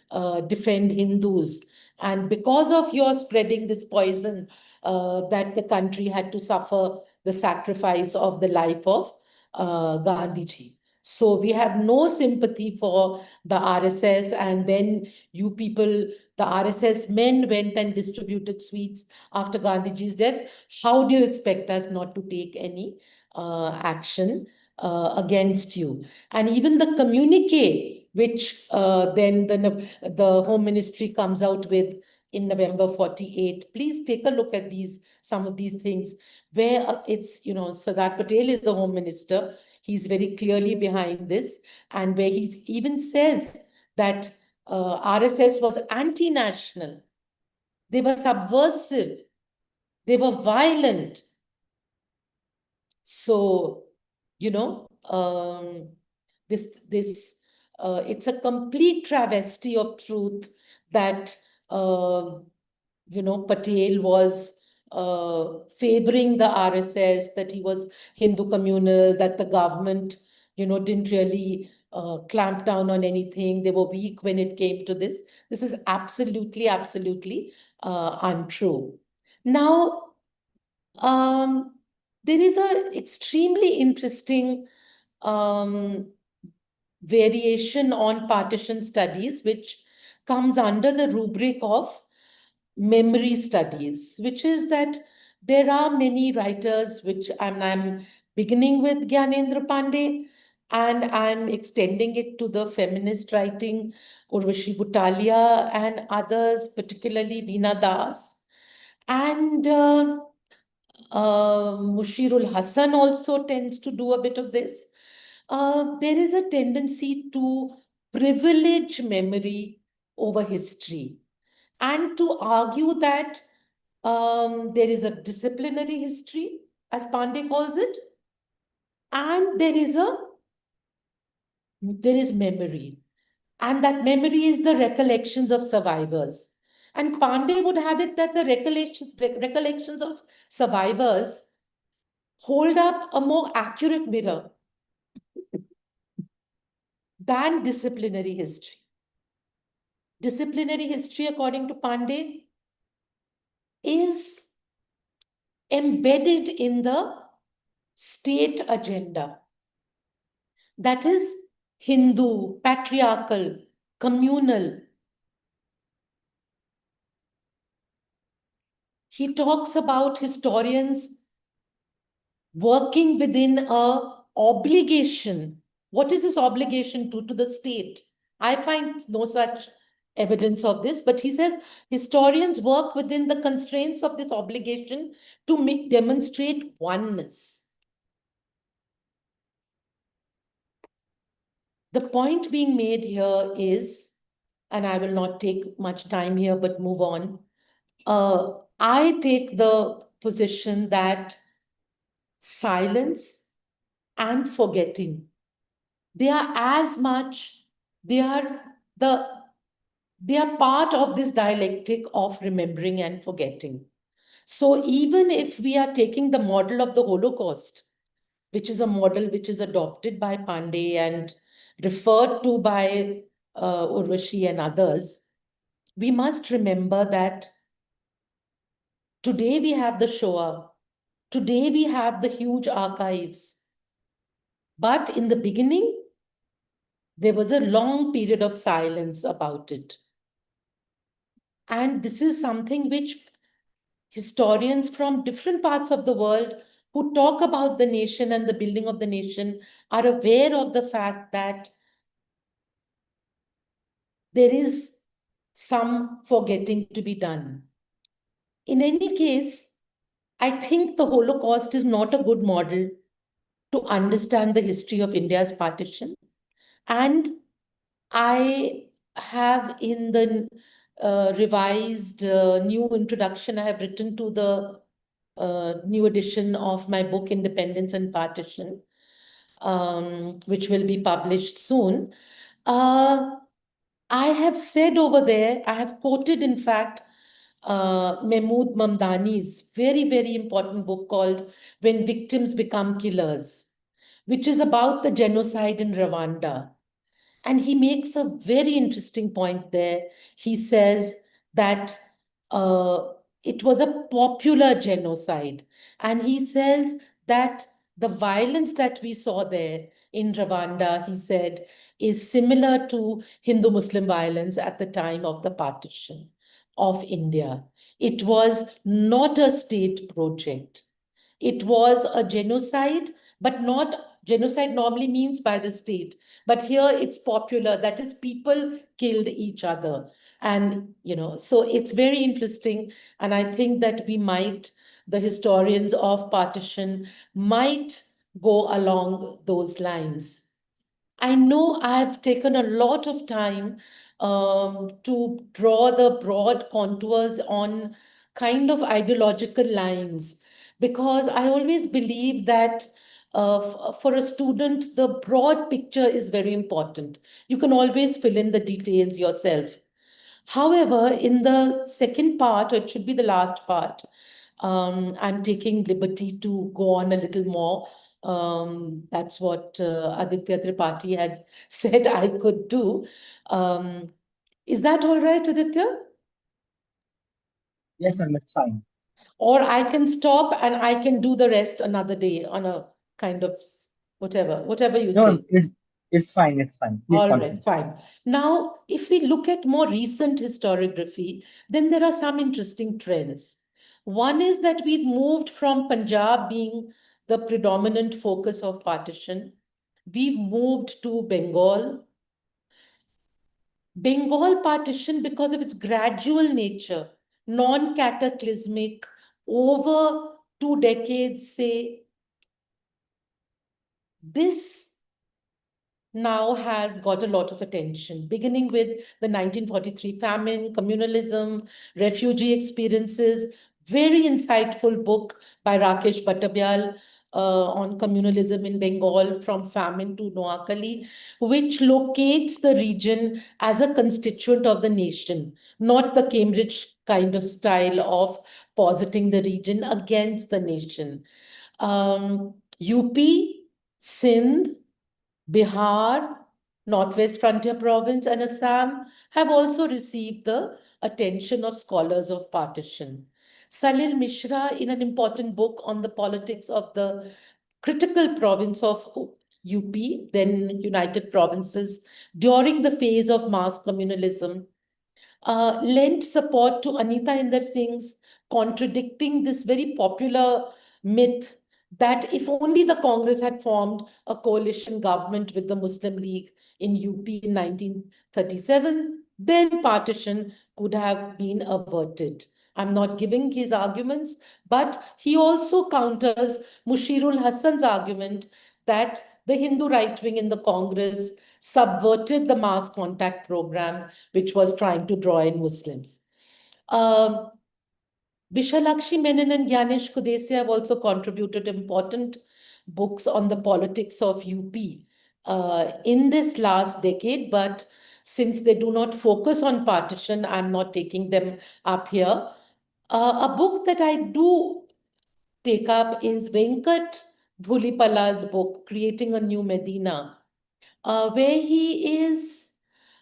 defend Hindus. And because of your spreading this poison, that the country had to suffer the sacrifice of the life of Gandhiji. So we have no sympathy for the RSS. And then you people, the RSS men went and distributed sweets after Gandhiji's death. How do you expect us not to take any action against you? And even the communique, which then the Home Ministry comes out with in November 48. Please take a look at some of these things, where it's, Sardar Patel is the Home Minister. He's very clearly behind this, and where he even says that RSS was anti-national. They were subversive. They were violent. So, you know, this it's a complete travesty of truth that Patel was favoring the RSS, that he was Hindu communal, that the government didn't really clamp down on anything. They were weak when it came to this. This is absolutely untrue. Now, um, there is a extremely interesting um, variation on partition studies, which comes under the rubric of memory studies, which is that there are many writers, which I'm beginning with Gyanendra Pandey, and I'm extending it to the feminist writing, Urvashi Butalia and others, particularly Veena Das. And Mushirul Hassan also tends to do a bit of this. There is a tendency to privilege memory over history, and to argue that there is a disciplinary history, as Pandey calls it, and there is memory, and that memory is the recollections of survivors. And Pandey would have it that the recollections of survivors hold up a more accurate mirror than disciplinary history. Disciplinary history, according to Pandey, is embedded in the state agenda. That is Hindu, patriarchal, communal. He talks about historians working within a obligation. What is this obligation to the state? I find no such evidence of this, but he says historians work within the constraints of this obligation to demonstrate oneness. The point being made here is, and I will not take much time here, but move on. I take the position that silence and forgetting, they are as much, they are the they are part of this dialectic of remembering and forgetting. So even if we are taking the model of the Holocaust, which is a model which is adopted by Pandey and referred to by Urvashi and others, we must remember that today we have the Shoah, today we have the huge archives, but in the beginning, there was a long period of silence about it. And this is something which historians from different parts of the world who talk about the nation and the building of the nation are aware of the fact that there is some forgetting to be done. In any case, I think the Holocaust is not a good model to understand the history of India's partition. And I have in the revised new introduction, I have written to the new edition of my book, Independence and Partition, which will be published soon. I have said over there, I have quoted, in fact, Mahmood Mamdani's very, very important book called When Victims Become Killers, which is about the genocide in Rwanda. And he makes a very interesting point there. He says that it was a popular genocide. And he says that the violence that we saw there in Rwanda, he said, is similar to Hindu Muslim violence at the time of the partition of India. It was not a state project. It was a genocide, but not genocide normally means by the state. But here it's popular, that is, people killed each other. And, so it's very interesting. And I think that the historians of partition might go along those lines. I know I've taken a lot of time to draw the broad contours on kind of ideological lines, because I always believe that for a student, the broad picture is very important. You can always fill in the details yourself. However, in the second part, or it should be the last part, I'm taking liberty to go on a little more. That's what Aditya Tripathi had said I could do. Is that all right, Aditya? Yes, ma'am, it's fine. Or I can stop and I can do the rest another day on a kind of whatever you No, say. ma'am, it's fine. It's fine. Please All right, continue. fine. Now, if we look at more recent historiography, then there are some interesting trends. One is that we've moved from Punjab being the predominant focus of partition. We've moved to Bengal. Bengal partition, because of its gradual nature, non-cataclysmic, over 2 decades, say, this now has got a lot of attention, beginning with the 1943 famine, communalism, refugee experiences. Very insightful book by Rakesh Bhattabyal on communalism in Bengal, from famine to Noakhali, which locates the region as a constituent of the nation, not the Cambridge kind of style of positing the region against the nation. UP, Sindh, Bihar, Northwest Frontier Province, and Assam have also received the attention of scholars of partition. Salil Mishra, in an important book on the politics of the critical province of UP, then United Provinces, during the phase of mass communalism, lent support to Anita Inder Singh's contradicting this very popular myth that if only the Congress had formed a coalition government with the Muslim League in UP in 1937, then partition could have been averted. I'm not giving his arguments, but he also counters Mushirul Hassan's argument that the Hindu right wing in the Congress subverted the mass contact program, which was trying to draw in Muslims. Vishalakshi Menon and Gyanesh Kudese have also contributed important books on the politics of UP in this last decade, but since they do not focus on partition, I'm not taking them up here. A book that I do take up is Venkat Dhulipala's book, Creating a New Medina, where he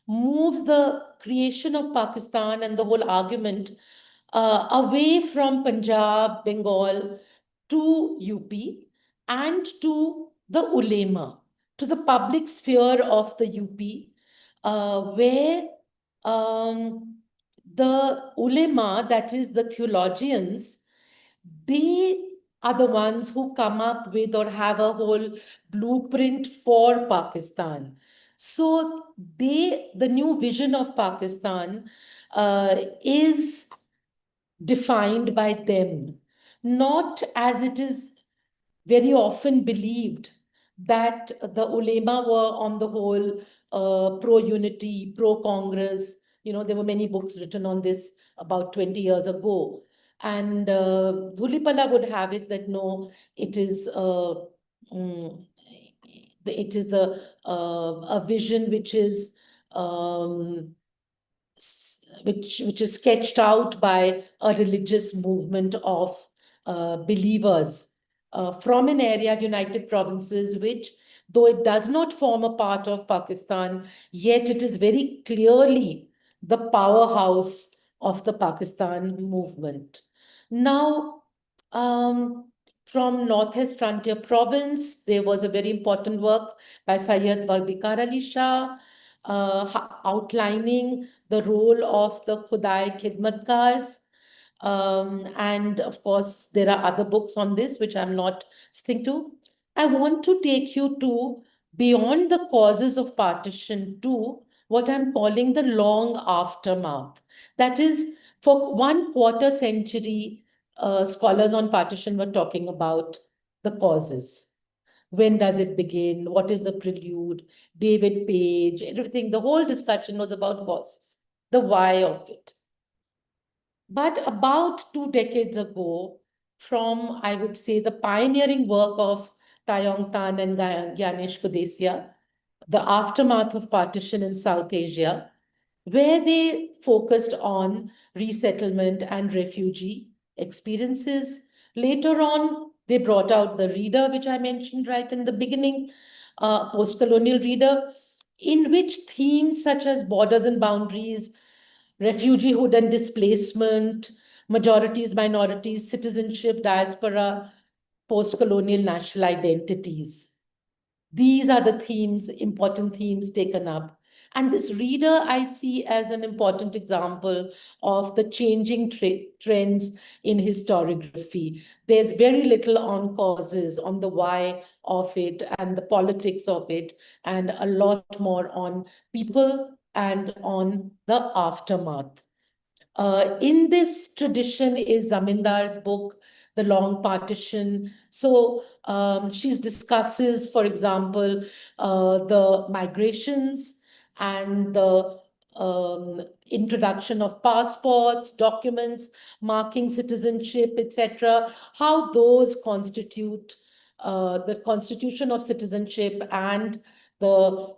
moves the creation of Pakistan and the whole argument away from Punjab, Bengal to UP and to the ulema, to the public sphere of the UP, where the ulema, that is the theologians, they are the ones who come up with or have a whole blueprint for Pakistan. So the new vision of Pakistan is defined by them, not as it is very often believed that the ulema were on the whole pro-unity, pro-Congress. You know, there were many books written on this about 20 years ago. And Dhulipala would have it that no, it is it is a vision which is which is sketched out by a religious movement of believers from an area, United Provinces, which, though it does not form a part of Pakistan, yet it is very clearly the powerhouse of the Pakistan movement. Now, from Northwest Frontier Province, there was a very important work by Syed Wabikar Ali Shah, outlining the role of the Khudai Khidmatkars. And of course, there are other books on this, which I'm not sticking to. I want to take you to beyond the causes of partition to what I'm calling the long aftermath. That is, for 1/4 century, scholars on partition were talking about the causes. When does it begin? What is the prelude? David Page, everything. The whole discussion was about causes, the why of it. But about 2 decades ago, from, I would say, the pioneering work of Tayong Tan and Gyanesh Kudesia, the aftermath of partition in South Asia, where they focused on resettlement and refugee experiences. Later on, they brought out the reader, which I mentioned right in the beginning, post-colonial reader, in which themes such as borders and boundaries, refugeehood and displacement, majorities, minorities, citizenship, diaspora, post-colonial national identities. These are the themes, important themes taken up. And this reader I see as an important example of the changing trends in historiography. There's very little on causes, on the why of it and the politics of it, and a lot more on people and on the aftermath. In this tradition is Zamindar's book, The Long Partition. So she discusses, for example, the migrations and the introduction of passports, documents marking citizenship, etc., how those constitute the constitution of citizenship and the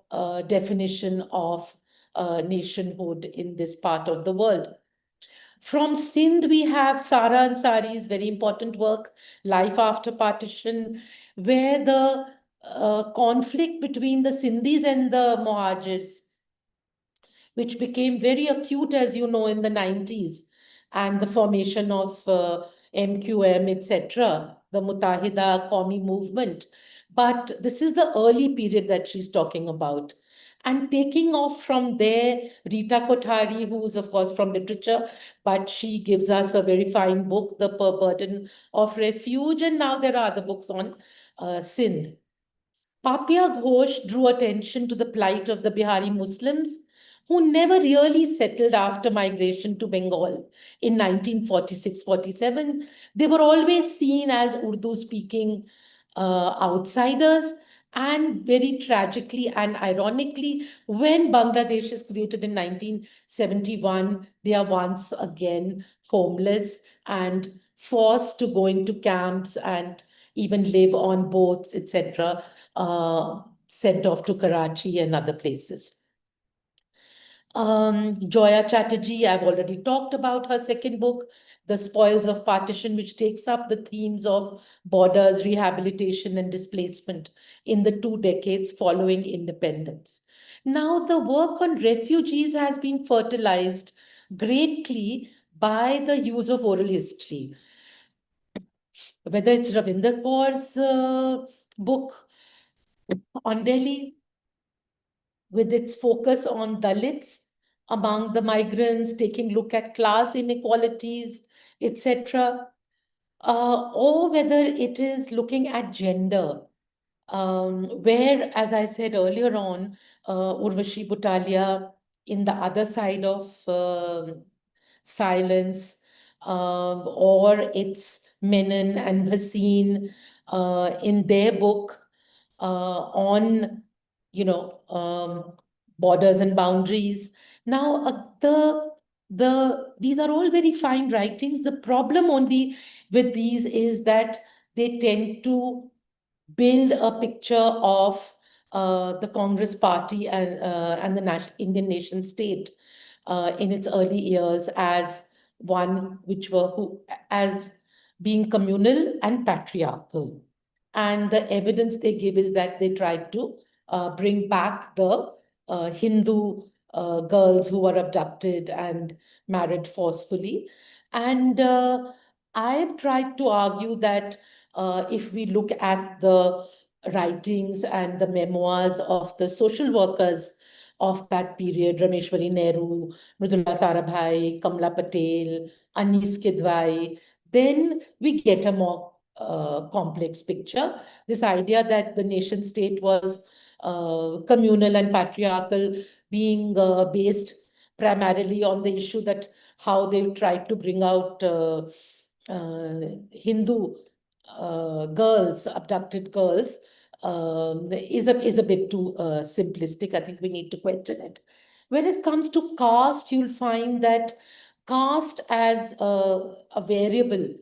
definition of nationhood in this part of the world. From Sindh, we have Sara Ansari's very important work, Life After Partition, where the conflict between the Sindhis and the Mohajirs, which became very acute, as you know, in the 90s, and the formation of MQM, etc., the Mutahida Qaumi movement. But this is the early period that she's talking about. And taking off from there, Rita Kothari, who is, of course, from literature, but she gives us a very fine book, The Burden of Refuge. And now there are other books on Sindh. Papia Ghosh drew attention to the plight of the Bihari Muslims who never really settled after migration to Bengal in 1946-47. They were always seen as Urdu speaking outsiders. And very tragically and ironically, when Bangladesh is created in 1971, they are once again homeless and forced to go into camps and even live on boats, etc., sent off to Karachi and other places. Joya Chatterjee, I've already talked about her second book, The Spoils of Partition, which takes up the themes of borders, rehabilitation, and displacement in the 2 decades following independence. Now, the work on refugees has been fertilized greatly by the use of oral history. Whether it's Ravinder Kaur's book on Delhi, with its focus on Dalits among the migrants, taking a look at class inequalities, etc., or whether it is looking at gender, where, as I said earlier on, Urvashi Butalia, in the other side of silence, or it's Menon and Bhasin in their book on, borders and boundaries. Now, these are all very fine writings. The problem only with these is that they tend to build a picture of the Congress Party and the Indian nation state in its early years as one which were as being communal and patriarchal. And the evidence they give is that they tried to bring back the Hindu girls who were abducted and married forcefully. And I've tried to argue that if we look at the writings and the memoirs of the social workers of that period, Rameshwari Nehru, Mridula Sarabhai, Kamla Patel, Anis Kidwai, then we get a more complex picture. This idea that the nation state was communal and patriarchal, being based primarily on the issue that how they tried to bring out Hindu girls, abducted girls, is a bit too simplistic. I think we need to question it. When it comes to caste, you'll find that caste as a variable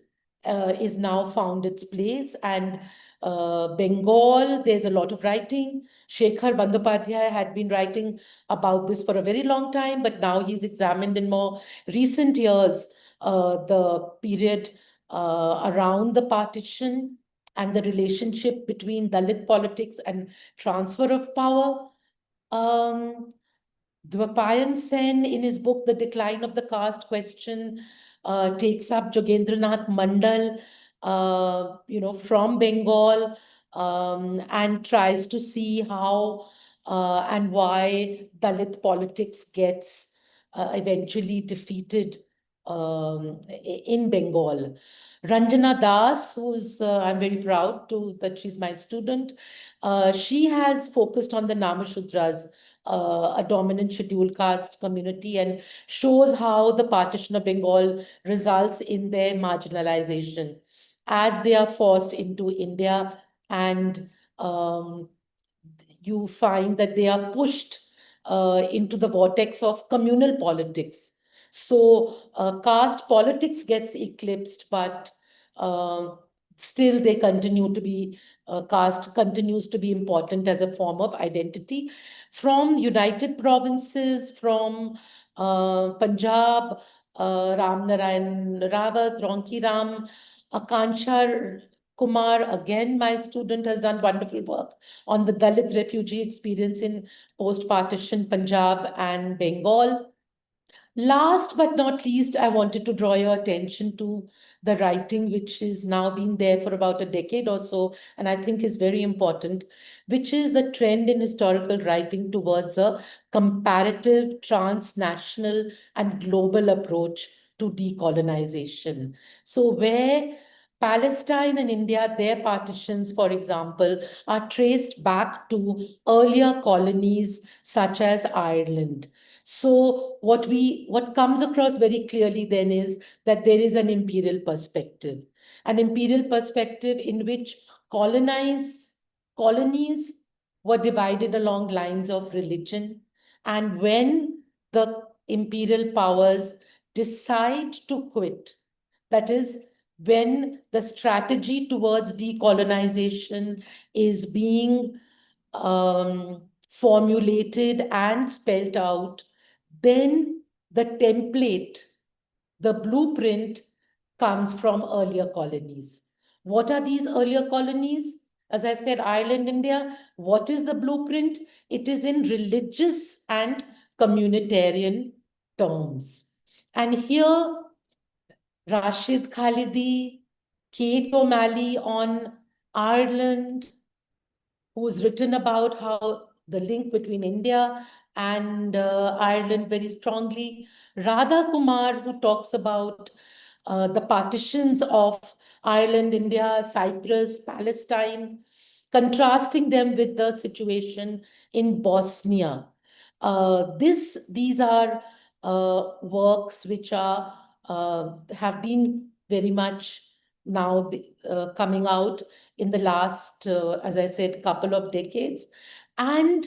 is now found its place. And Bengal, there's a lot of writing. Shekhar Bandyopadhyay had been writing about this for a very long time, but now he's examined in more recent years the period around the partition and the relationship between Dalit politics and transfer of power. Dwapayan Sen, in his book, The Decline of the Caste Question, takes up Jogendranath Mandal, from Bengal, and tries to see how and why Dalit politics gets eventually defeated in Bengal. Ranjana Das, who's I'm very proud that she's my student, she has focused on the Namashudras, a dominant scheduled caste community, and shows how the partition of Bengal results in their marginalization as they are forced into India, and you find that they are pushed into the vortex of communal politics. So caste politics gets eclipsed, but still they continue to be, caste continues to be important as a form of identity. From United Provinces, from Punjab, Ram Narayan Rawat, Ronki Ram, Akansha Kumar, again, my student, has done wonderful work on the Dalit refugee experience in post-partition Punjab and Bengal. Last but not least, I wanted to draw your attention to the writing, which is now been there for about a decade or so, and I think is very important, which is the trend in historical writing towards a comparative, transnational, and global approach to decolonization. So, where Palestine and India, their partitions, for example, are traced back to earlier colonies such as Ireland. So what comes across very clearly then is that there is an imperial perspective in which colonies were divided along lines of religion. And when the imperial powers decide to quit, that is, when the strategy towards decolonization is being formulated and spelt out, then the template, the blueprint comes from earlier colonies. What are these earlier colonies? As I said, Ireland, India. What is the blueprint? It is in religious and communitarian terms. And here, Rashid Khalidi, Kate O'Malley on Ireland, who's written about how the link between India and Ireland very strongly. Radha Kumar, who talks about the partitions of Ireland, India, Cyprus, Palestine, contrasting them with the situation in Bosnia. These are works which are have been very much now coming out in the last, as I said, couple of decades. And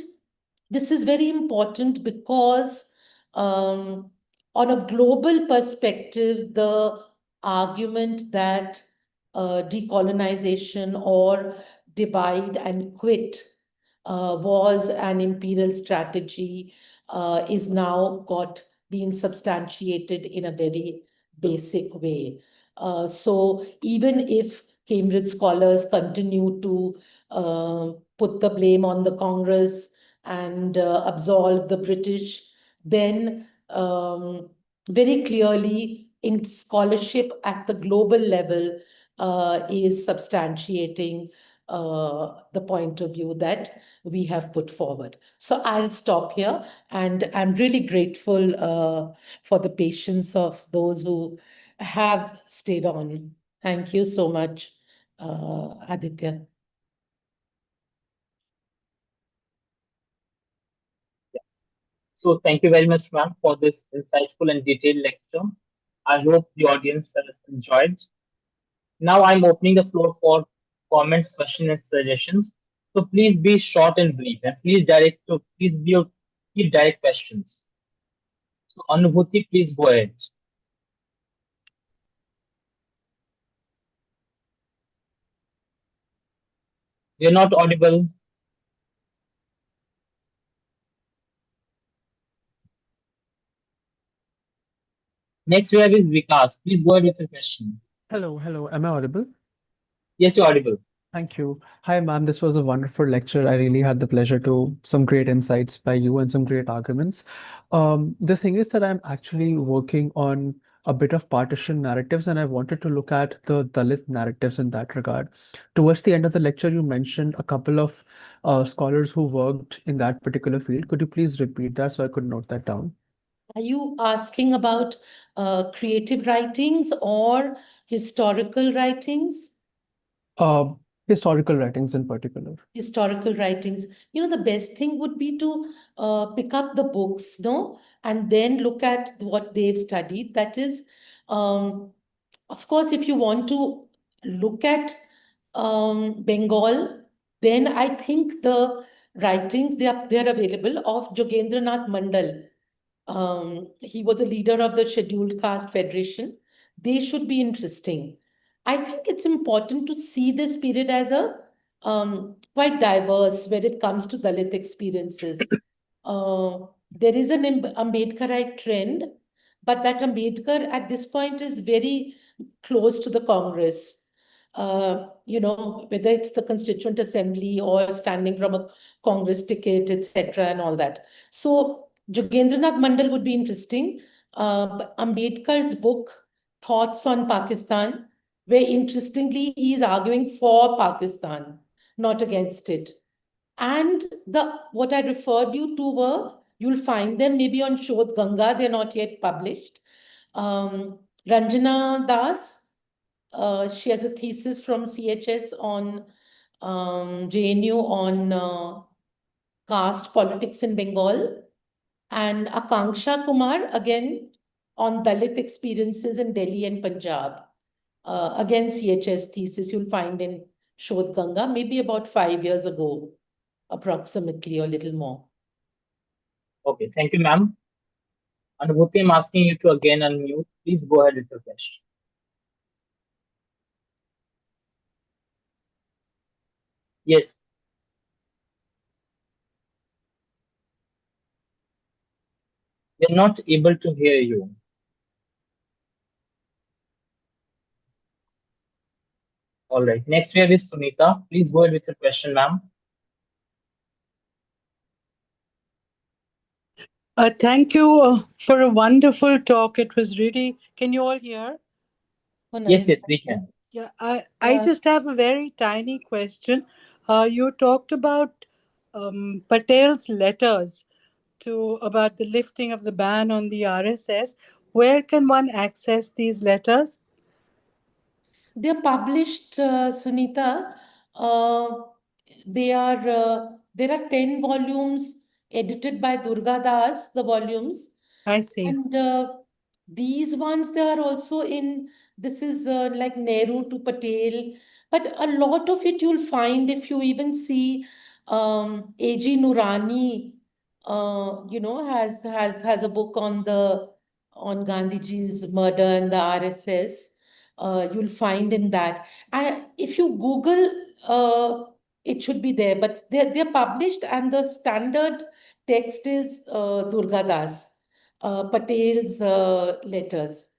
this is very important because on a global perspective, the argument that decolonization or divide and quit was an imperial strategy is now got been substantiated in a very basic way. So even if Cambridge scholars continue to put the blame on the Congress and absolve the British, then very clearly in scholarship at the global level is substantiating the point of view that we have put forward. So I'll stop here, and I'm really grateful for the patience of those who have stayed on. Thank you so much, Aditya. So thank you very much, ma'am, for this insightful and detailed lecture. I hope the audience has enjoyed. Now I'm opening the floor for comments, questions, and suggestions. So please be short and brief, and please keep direct questions. So Anubhuti, please go ahead. You're not audible. Next we have is Vikas. Please go ahead with your question. Hello, hello. Am I audible? Yes, you're audible. Thank you. Hi, ma'am. This was a wonderful lecture. I really had the pleasure to some great insights by you and some great arguments. The thing is that I'm actually working on a bit of partition narratives, and I wanted to look at the Dalit narratives in that regard. Towards the end of the lecture, you mentioned a couple of scholars who worked in that particular field. Could you please repeat that so I could note that down? Are you asking about creative writings or historical writings? Uh, Historical writings in particular. Historical writings. You know, the best thing would be to pick up the books, no, and then look at what they've studied. That is, of course, if you want to look at Bengal, then I think the writings they're available of Jogendranath Mandal. He was a leader of the Scheduled Caste Federation. They should be interesting. I think it's important to see this period as a quite diverse when it comes to Dalit experiences. There is an Ambedkarite trend, but that Ambedkar at this point is very close to the Congress. Whether it's the Constituent Assembly or standing from a Congress ticket, etc., and all that. So Jogendranath Mandal would be interesting. Ambedkar's book, Thoughts on Pakistan, where interestingly he is arguing for Pakistan, not against it. And what I referred you to were, you'll find them maybe on Shodh Ganga, they're not yet published. Ranjana Das, she has a thesis from CHS on JNU on caste politics in Bengal. And Akanksha Kumar, again, on Dalit experiences in Delhi and Punjab. Again, CHS thesis you'll find in Shodh Ganga, maybe about 5 years ago, approximately, or a little more. Okay, thank you, ma'am. Anubhuti, I'm asking you to again unmute. Please go ahead with your question. Yes. We're not able to hear you. All right. Next we have is Sunita. Please go ahead with your question, ma'am. Thank you for a wonderful talk. It was really, can you all hear? Oh, Yes, nice. yes, we can. Yeah, I just have a very tiny question. You talked about Patel's letters about the lifting of the ban on the RSS. Where can one access these letters? They're published, Sunita. Uh, there are 10 volumes edited by Durga Das, the volumes. I see. And these ones, they are also in, this is like Nehru to Patel. But a lot of it you'll find if you even see A.G. Nurani, has a book on Gandhiji's murder and the RSS. You'll find in that. If you Google, it should be there. But they're published, and the standard text is Durga Das. Patel's letters.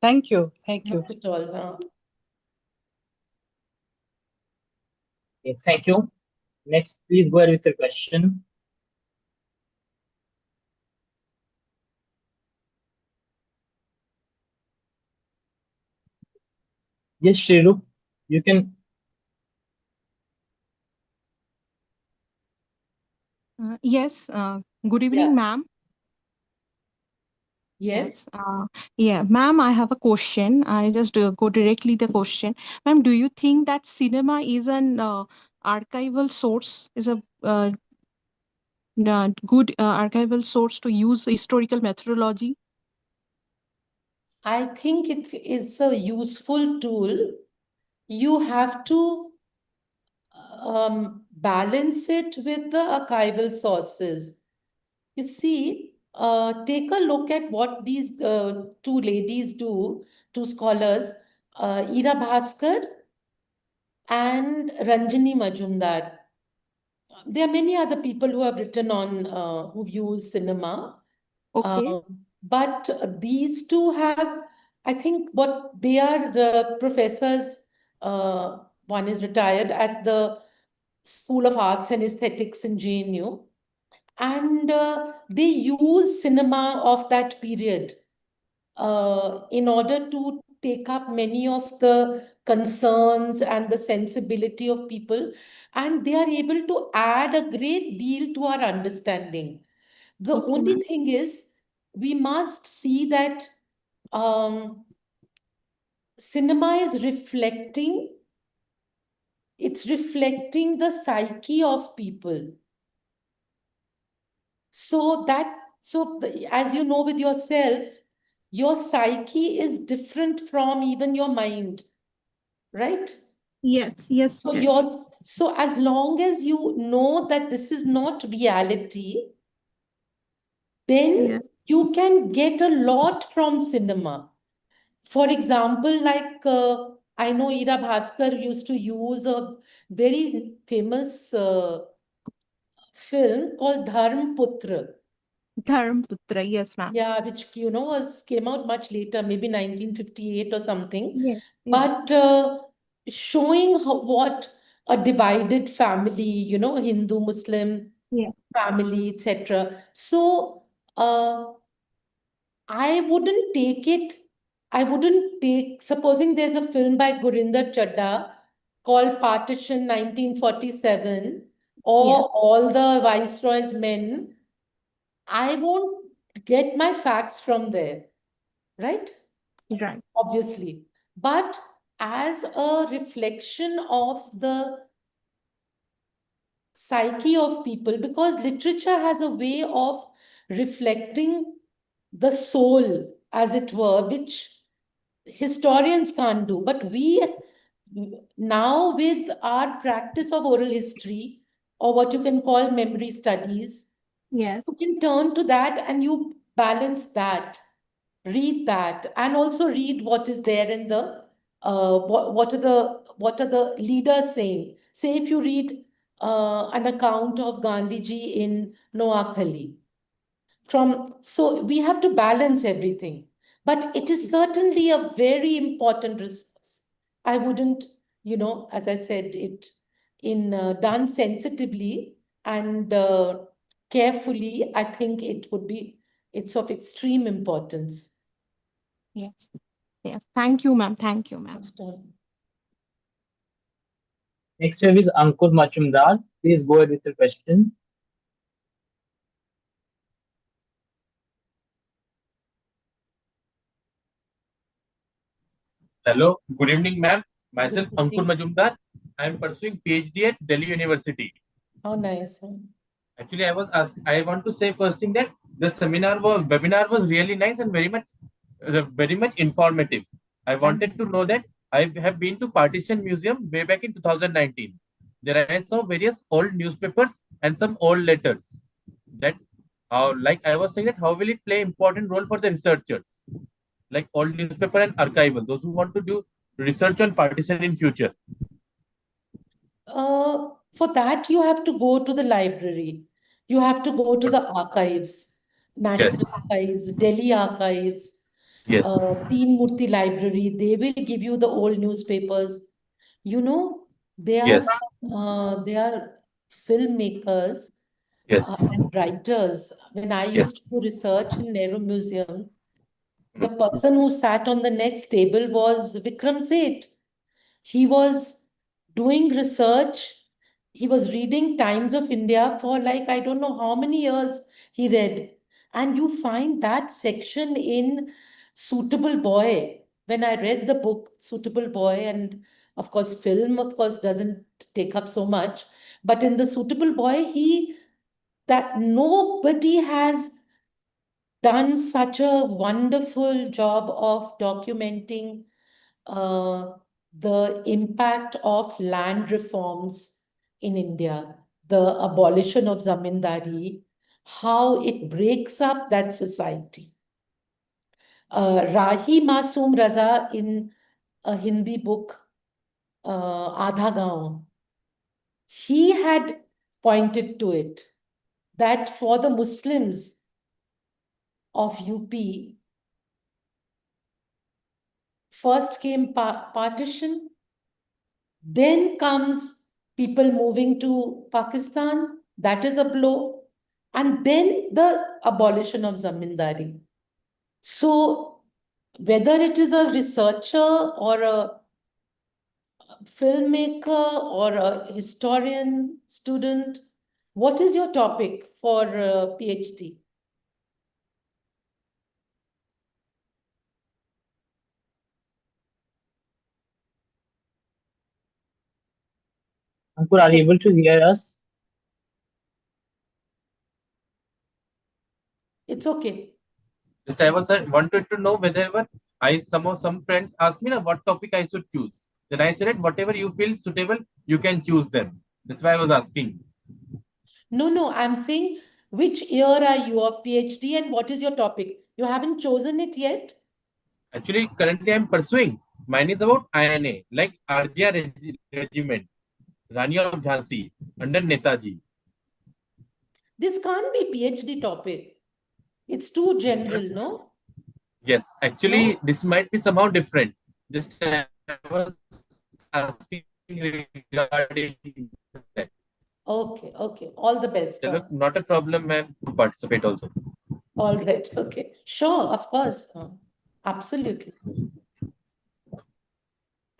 Thank you. Thank you. Not at all. Okay, thank you. Next, please go ahead with your question. Yes, Shriru, you can. Yes, good evening, Yeah. ma'am. Yes. Yeah, ma'am, I have a question. I just go directly the question. Ma'am, do you think that cinema is an archival source, is a good archival source to use historical methodology? I think it is a useful tool. You have to balance it with the archival sources. You see, take a look at what these two ladies do, two scholars, Ira Bhaskar and Ranjani Majumdar. There are many other people who have written on, who've used cinema. Okay. But these two have, I think, what they are professors. One is retired at the School of Arts and Aesthetics in JNU. And they use cinema of that period in order to take up many of the concerns and the sensibility of people. And they are able to add a great deal to our understanding. The Okay, only ma'am. thing is, we must see that cinema is it's reflecting the psyche of people. As you know with yourself, your psyche is different from even your mind, right? Yes, yes, So yes. as long as you know that this is not reality, then Yeah. you can get a lot from cinema. For example, like I know Ira Bhaskar used to use a very famous film called Dharm Putra. Dharmputra, yes, ma'am. Yeah, which came out much later, maybe 1958 or something. Yes, yes, But showing what a divided family, Hindu, Muslim yes. family, etc. So I wouldn't take it. I wouldn't take, supposing there's a film by Gurinder Chadha called Partition 1947 Yeah. or All the Viceroy's Men, I won't get my facts from there, right? Right. Obviously. But as a reflection of the psyche of people, because literature has a way of reflecting the soul, as it were, which historians can't do. But we now, with our practice of oral history, or what you can call memory studies, Yes. you can turn to that and you balance that, read that, and also read what is there in the what are the leaders saying. Say if you read an account of Gandhiji in Noakhali, from, so we have to balance everything, but it is certainly a very important resource. I wouldn't, as I said, it in done sensitively and carefully, I think it's of extreme importance. Yes. Yes. Thank you, ma'am. Thank you, ma'am. Next we have is Ankur Majumdar. Please go ahead with your question. Hello, good evening, ma'am. Myself, Good Ankur evening. Majumdar. I am pursuing PhD at Delhi University. How nice. Actually, I want to say first thing that the webinar was really nice and very much informative. I wanted to know that I have been to Partition Museum way back in 2019. There I saw various old newspapers and some old letters. That how, like I was saying, that how will it play important role for the researchers, like old newspaper and archival, those who want to do research on partition in future. For that, you have to go to the library. You have to go to the archives, National Yes, Archives, Delhi Archives, yes, Teen Murti Library. They will give you the old newspapers. You know, yes, they are filmmakers yes, and writers. When I used to yes, do research in Nehru Museum, the person who sat on the next table was Vikram Seth. He was doing research. He was reading Times of India for like, I don't know how many years he read. And you find that section in Suitable Boy. When I read the book Suitable Boy, and of course, film, of course, doesn't take up so much. But in the Suitable Boy, that nobody has done such a wonderful job of documenting uh, the impact of land reforms in India, the abolition of zamindari, how it breaks up that society. Rahi Masoom Raza in a Hindi book, Adha Gaon, he had pointed to it that for the Muslims of UP, first came partition, then comes people moving to Pakistan, that is a blow, and then the abolition of zamindari. So, whether it is a researcher or a filmmaker or a historian student, what is your topic for PhD? Ankur, are you able to hear us? It's okay. just I was wanted to know whether some friends asked me what topic I should choose. Then I said whatever you feel suitable, you can choose them. That's why I was asking. No, I'm saying which year are you of PhD and what is your topic? You haven't chosen it yet? Actually, currently I'm pursuing. Mine is about INA, like RGR Regiment, Rani of Jhansi, under Netaji. This can't be PhD topic. It's too general, no? Yes, actually, No? this might be somehow different. Just I was asking regarding that. Okay. All the best. Not a problem, ma'am, to participate also. All right. Okay. Sure. Of course. Absolutely.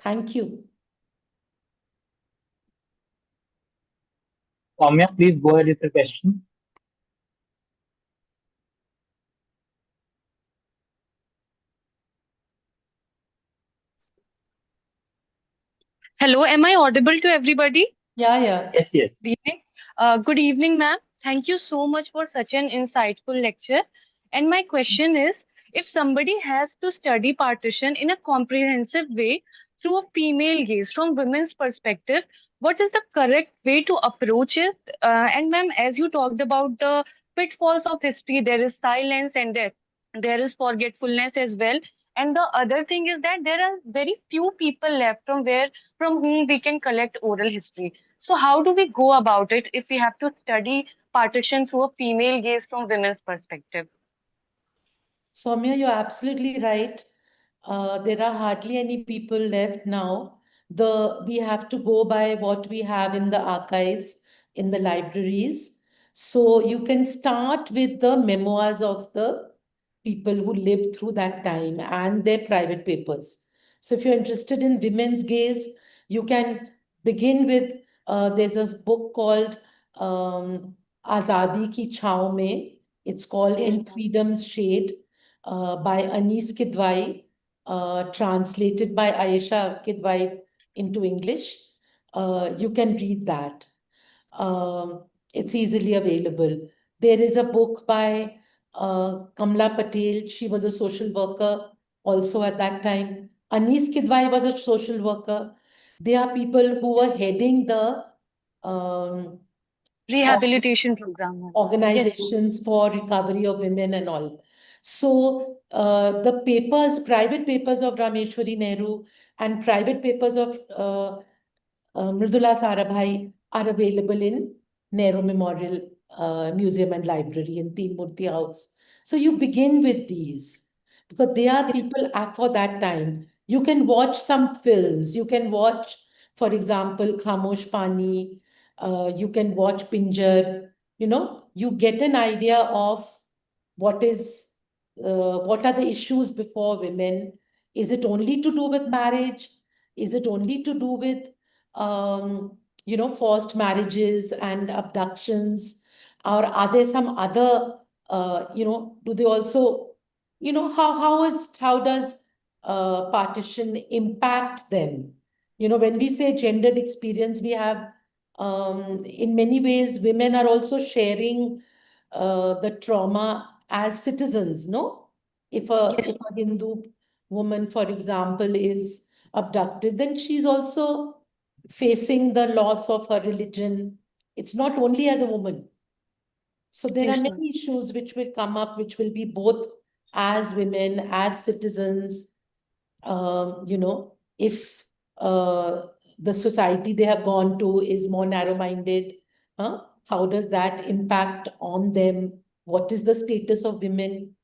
Thank you. Soumya, please go ahead with your question. Hello, am I audible to everybody? Yeah. Yes, yes. Good evening. Good evening, ma'am. Thank you so much for such an insightful lecture. And my question is, if somebody has to study partition in a comprehensive way through a female gaze, from women's perspective, what is the correct way to approach it? And ma'am, as you talked about the pitfalls of history, there is silence and there is forgetfulness as well. And the other thing is that there are very few people left from whom we can collect oral history. So how do we go about it if we have to study partition through a female gaze from women's perspective? Soumya, you're absolutely right. There are hardly any people left now. We have to go by what we have in the archives, in the libraries. So you can start with the memoirs of the people who lived through that time and their private papers. So if you're interested in women's gaze, you can begin with there's a book called Azadi Ki Chhaaw Mein. It's called Yes, In ma'am. Freedom's Shade by Anis Kidwai, translated by Ayesha Kidwai into English. You can read that. It's easily available. There is a book by Kamla Patel. She was a social worker also at that time. Anis Kidwai was a social worker. They are people who were heading the um, Rehabilitation program, ma'am. Yes, ma'am. organizations for recovery of women and all. So the papers, private papers of Rameshwari Nehru and private papers of Mridula Sarabhai are available in Nehru Memorial Museum and Library in Teen Murti House. So you begin with these because they are people for that time. You can watch some films. You can watch, for example, Khamosh Pani. You can watch Pinjar. You get an idea of what is what are the issues before women. Is it only to do with marriage? Is it only to do with forced marriages and abductions, or are there some other do they also how does partition impact them? When we say gendered experience, we have in many ways women are also sharing the trauma as citizens, no? If a Yes, if a Hindu woman, for example, is abducted, then she's also facing the loss of her religion. It's not only as a woman. So there are yes, ma'am. many issues which will come up, which will be both as women, as citizens, if the society they have gone to is more narrow-minded, how does that impact on them? What is the status of women?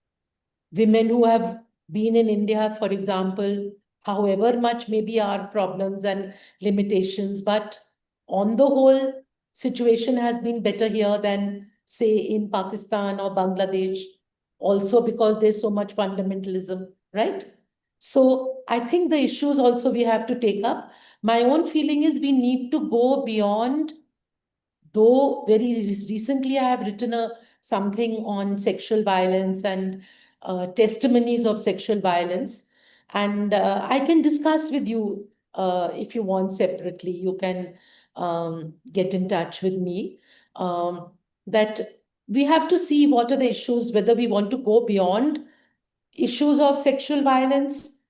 Women who have been in India, for example, however much maybe our problems and limitations, but on the whole, situation has been better here than, say, in Pakistan or Bangladesh, also because there's so much fundamentalism, right? So I think the issues also we have to take up. My own feeling is we need to go beyond, though very recently I have written something on sexual violence and testimonies of sexual violence. And I can discuss with you if you want separately. You can get in touch with me. That we have to see what are the issues, whether we want to go beyond issues of sexual violence.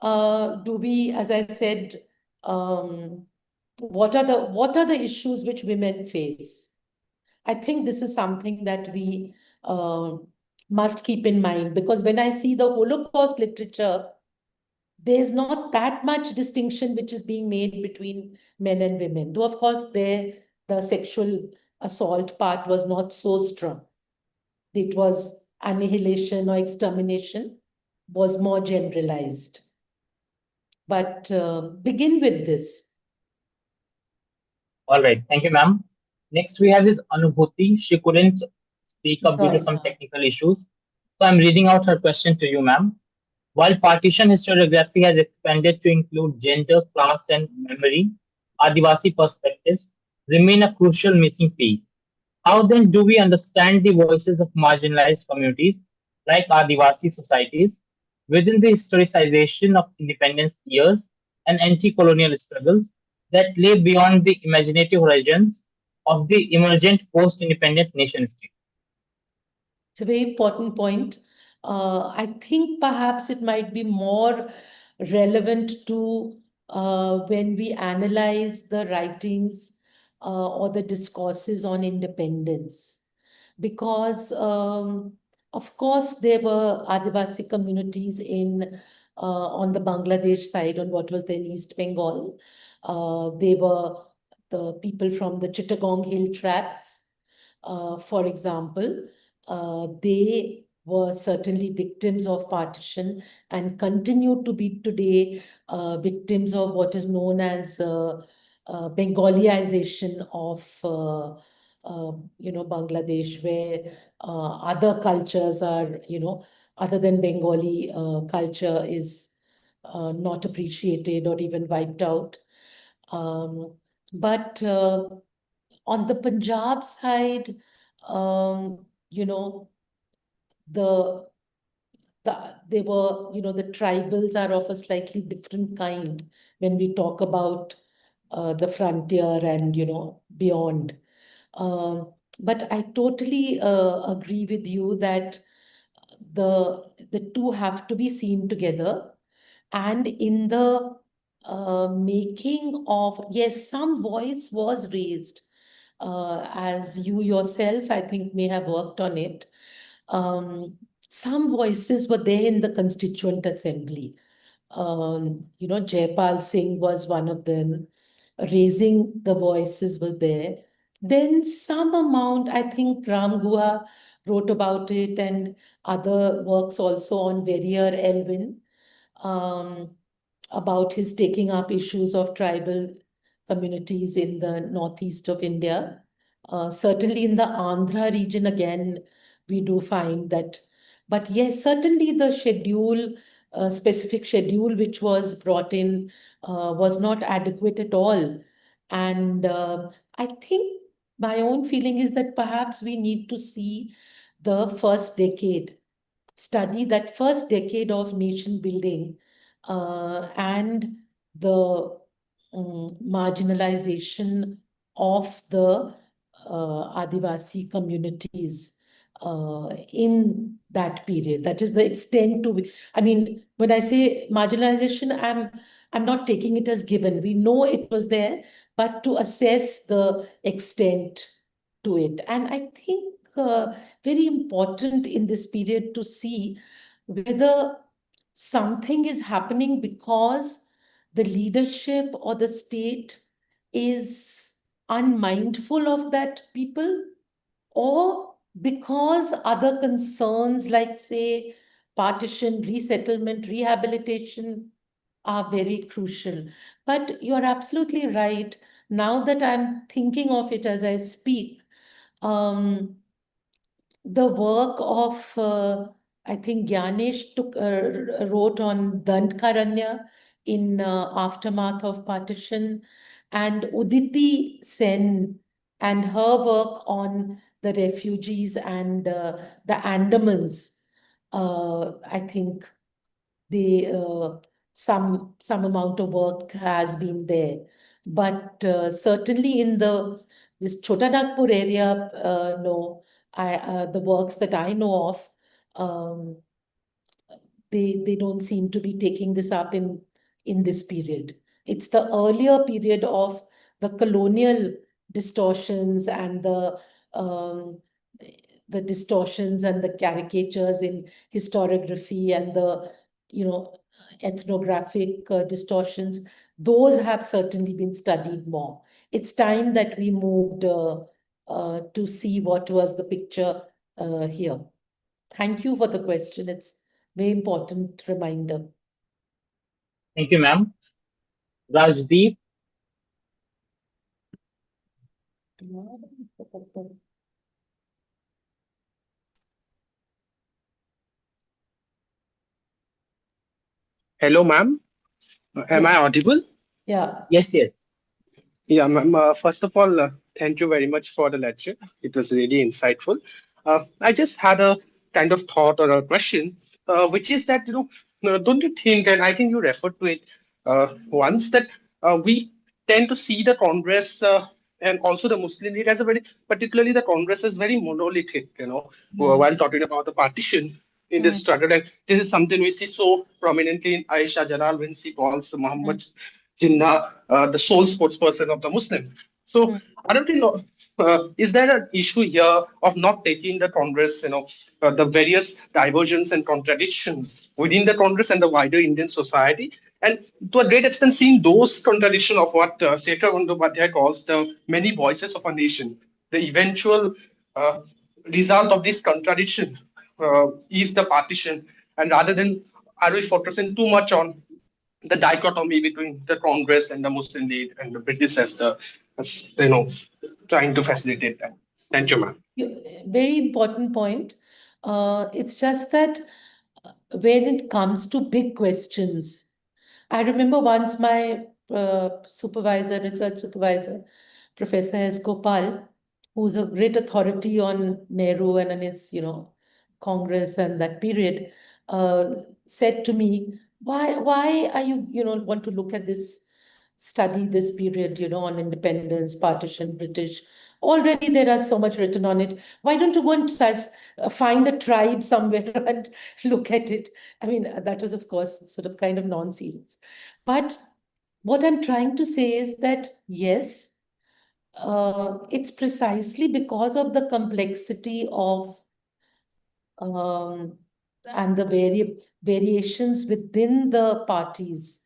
Do we, as I said, what are the issues which women face? I think this is something that we must keep in mind, because when I see the Holocaust literature, there's not that much distinction which is being made between men and women. Though, of course, the sexual assault part was not so strong. It was annihilation or extermination was more generalized. But begin with this. All right. Thank you, ma'am. Next, we have is Anubhuti. She couldn't speak up due to Sorry. some technical issues. So I'm reading out her question to you, ma'am. While partition historiography has expanded to include gender, class, and memory, Adivasi perspectives remain a crucial missing piece. How then do we understand the voices of marginalized communities like Adivasi societies within the historicization of independence years and anti-colonial struggles that lay beyond the imaginative horizons of the emergent post-independent nation state? It's a very important point. I think perhaps it might be more relevant to when we analyze the writings or the discourses on independence. Because, of course, there were Adivasi communities on the Bangladesh side, on what was then East Bengal. They were the people from the Chittagong Hill Tracts, for example. They were certainly victims of partition and continue to be today victims of what is known as Bengaliization of Bangladesh, where other cultures are, other than Bengali culture is not appreciated or even wiped out. But on the Punjab side, you know, the they were, the tribals are of a slightly different kind when we talk about the frontier and, beyond. Um, but I totally agree with you that the two have to be seen together. And in the making of, yes, some voice was raised, as you yourself, I think, may have worked on it. Some voices were there in the Constituent Assembly. Jaipal Singh was one of them. Raising the voices was there. Then some amount, I think Ram Gua wrote about it, and other works also on Verrier Elwin, um, about his taking up issues of tribal communities in the northeast of India. Certainly in the Andhra region, again, we do find that. But yes, certainly the schedule, specific schedule which was brought in, was not adequate at all. And I think my own feeling is that perhaps we need to see the first decade, study that first decade of nation building, and the marginalization of the Adivasi communities in that period. That is the extent to which, I mean, when I say marginalization, I'm not taking it as given. We know it was there, but to assess the extent to it. And I think very important in this period to see whether something is happening because the leadership or the state is unmindful of that people, or because other concerns like, say, partition, resettlement, rehabilitation are very crucial. But you're absolutely right. Now that I'm thinking of it as I speak, um, the work of, I think Gyanesh wrote on Dandkaranya in aftermath of partition, and Uditi Sen and her work on the refugees and the Andamans. I think the some amount of work has been there, but certainly in this Chota Nagpur area, no, the works that I know of, um, they don't seem to be taking this up in this period. It's the earlier period of the colonial distortions and um, the distortions and the caricatures in historiography and the ethnographic distortions. Those have certainly been studied more. It's time that we moved to see what was the picture here. Thank you for the question. It's very important reminder. Thank you, ma'am. Rajdeep, Hello, ma'am. Am I Yeah, audible? yeah. Yes, yes. Yeah, ma'am. First of all, thank you very much for the lecture. It was really insightful. I just had a kind of thought or a question, which is that, don't you think, and I think you referred to it once, that we tend to see the Congress and also the Muslim League as a very, particularly the Congress as very monolithic, Hmm. while talking about the partition in this Hmm. struggle. And this is something we see so prominently in Aisha Jalal when she calls Hmm. Muhammad Jinnah the sole spokesperson of the Muslim. So Hmm. I don't know, is there an issue here of not taking the Congress, the various diversions and contradictions within the Congress and the wider Indian society, and to a great extent seeing those contradictions of what Sekhar Bandyopadhyay calls the many voices of a nation, the eventual uh, result of this contradiction is the partition, and rather than are we focusing too much on the dichotomy between the Congress and the Muslim League and the British as trying to facilitate that. Thank you, ma'am. Very important point. It's just that when it comes to big questions, I remember once my supervisor, research supervisor, Professor S. Gopal, who's a great authority on Nehru and on his, Congress and that period, uh, said to me, why are you, want to look at this, study this period, on independence, partition, British. Already there is so much written on it. Why don't you go and find a tribe somewhere and look at it? I mean, that was, of course, sort of kind of non-serious. But what I'm trying to say is that, yes, it's precisely because of the complexity of um, and the variations within the parties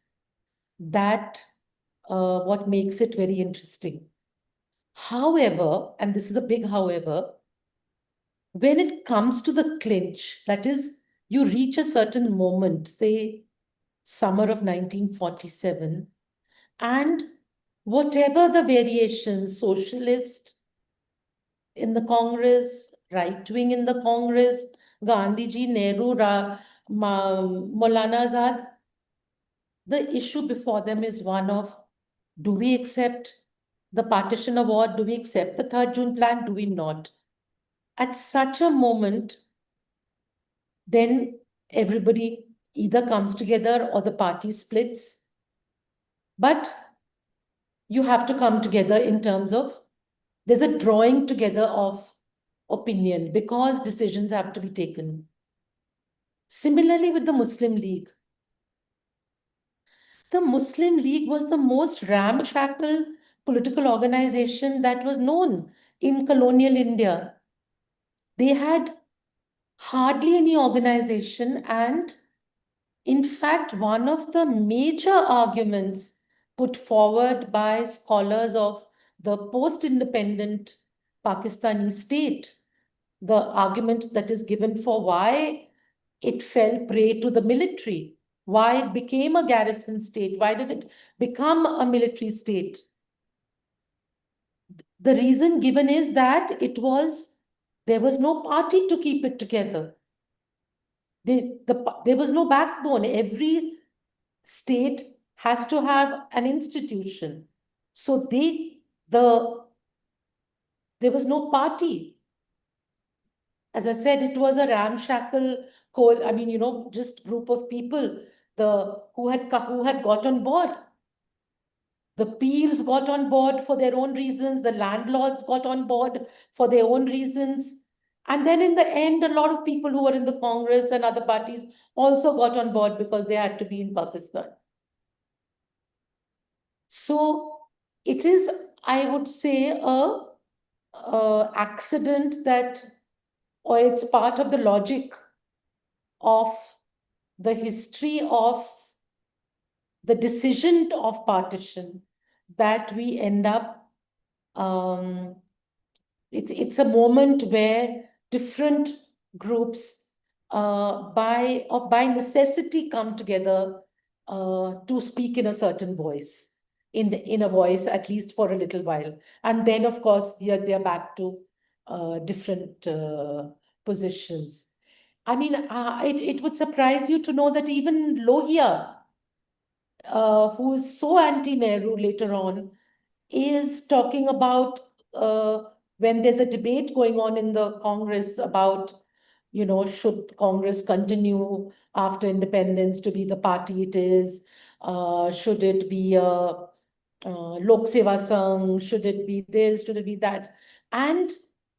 that what makes it very interesting. However, and this is a big however, when it comes to the clinch, that is, you reach a certain moment, say summer of 1947, and whatever the variations, socialist in the Congress, right wing in the Congress, Gandhiji, Nehru, Maulana Azad, the issue before them is one of, do we accept the partition award? Do we accept the 3rd June plan? Do we not? At such a moment, then everybody either comes together or the party splits. But you have to come together in terms of, there's a drawing together of opinion because decisions have to be taken. Similarly, with the Muslim League. The Muslim League was the most ramshackle political organization that was known in colonial India. They had hardly any organization, and in fact, one of the major arguments put forward by scholars of the post-independent Pakistani state, the argument that is given for why it fell prey to the military, why it became a garrison state, why did it become a military state? The reason given is that there was no party to keep it together. There was no backbone. Every state has to have an institution. So there was no party. As I said, it was a ramshackle I mean, just group of people who had got on board. The peers got on board for their own reasons. The landlords got on board for their own reasons. And then in the end, a lot of people who were in the Congress and other parties also got on board because they had to be in Pakistan. So it is, I would say, a accident that, or it's part of the logic of the history of the decision of partition that we end up it's a moment where different groups by necessity come together to speak in a certain voice, in a voice at least for a little while, and then of course they're back to different positions. I mean, it would surprise you to know that even Lohia who is so anti-Nehru later on, is talking about when there's a debate going on in the Congress about, should Congress continue after independence to be the party it is? Should it be a Lok Seva Sangh? Should it be this? Should it be that? And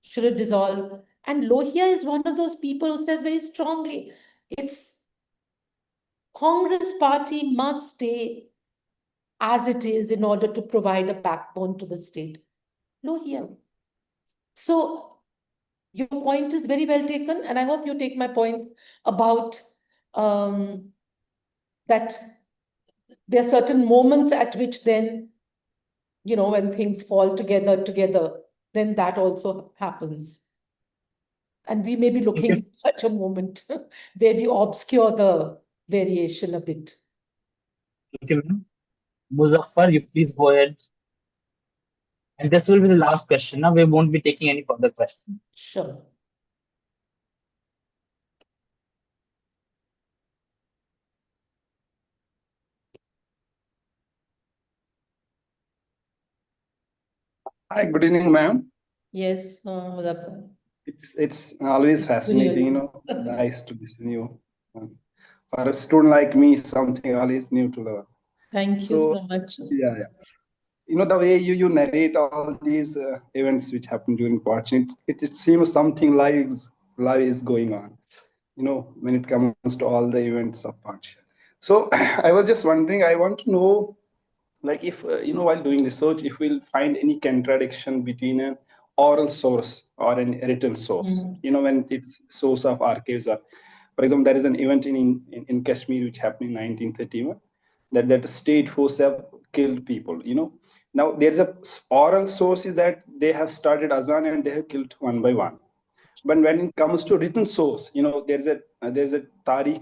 should it dissolve? And Lohia is one of those people who says very strongly, it's Congress party must stay as it is in order to provide a backbone to the state. Lohia. So your point is very well taken, and I hope you take my point about that there are certain moments at which then, when things fall together, then that also happens. And we may be looking at such a moment where we obscure the variation a bit. Thank you, ma'am. Muzaffar, you please go ahead. And this will be the last question. Now we won't be taking any further questions. Sure. Hi, good evening, ma'am. Yes, Muzaffar. It's always fascinating, nice to listen to you. For a student like me, something always new to learn. Thank you so much. Yeah. The way you narrate all these events which happen during partition, it seems something live is going on, when it comes to all the events of partition. So I was just wondering, I want to know, like if, while doing research, if we'll find any contradiction between an oral source or a written source, when it's source of archives. Or, for example, there is an event in Kashmir which happened in 1931, that the state force have killed people, Now there's a oral source is that they have started azan and they have killed one by one. But when it comes to written source, there's a Tarikh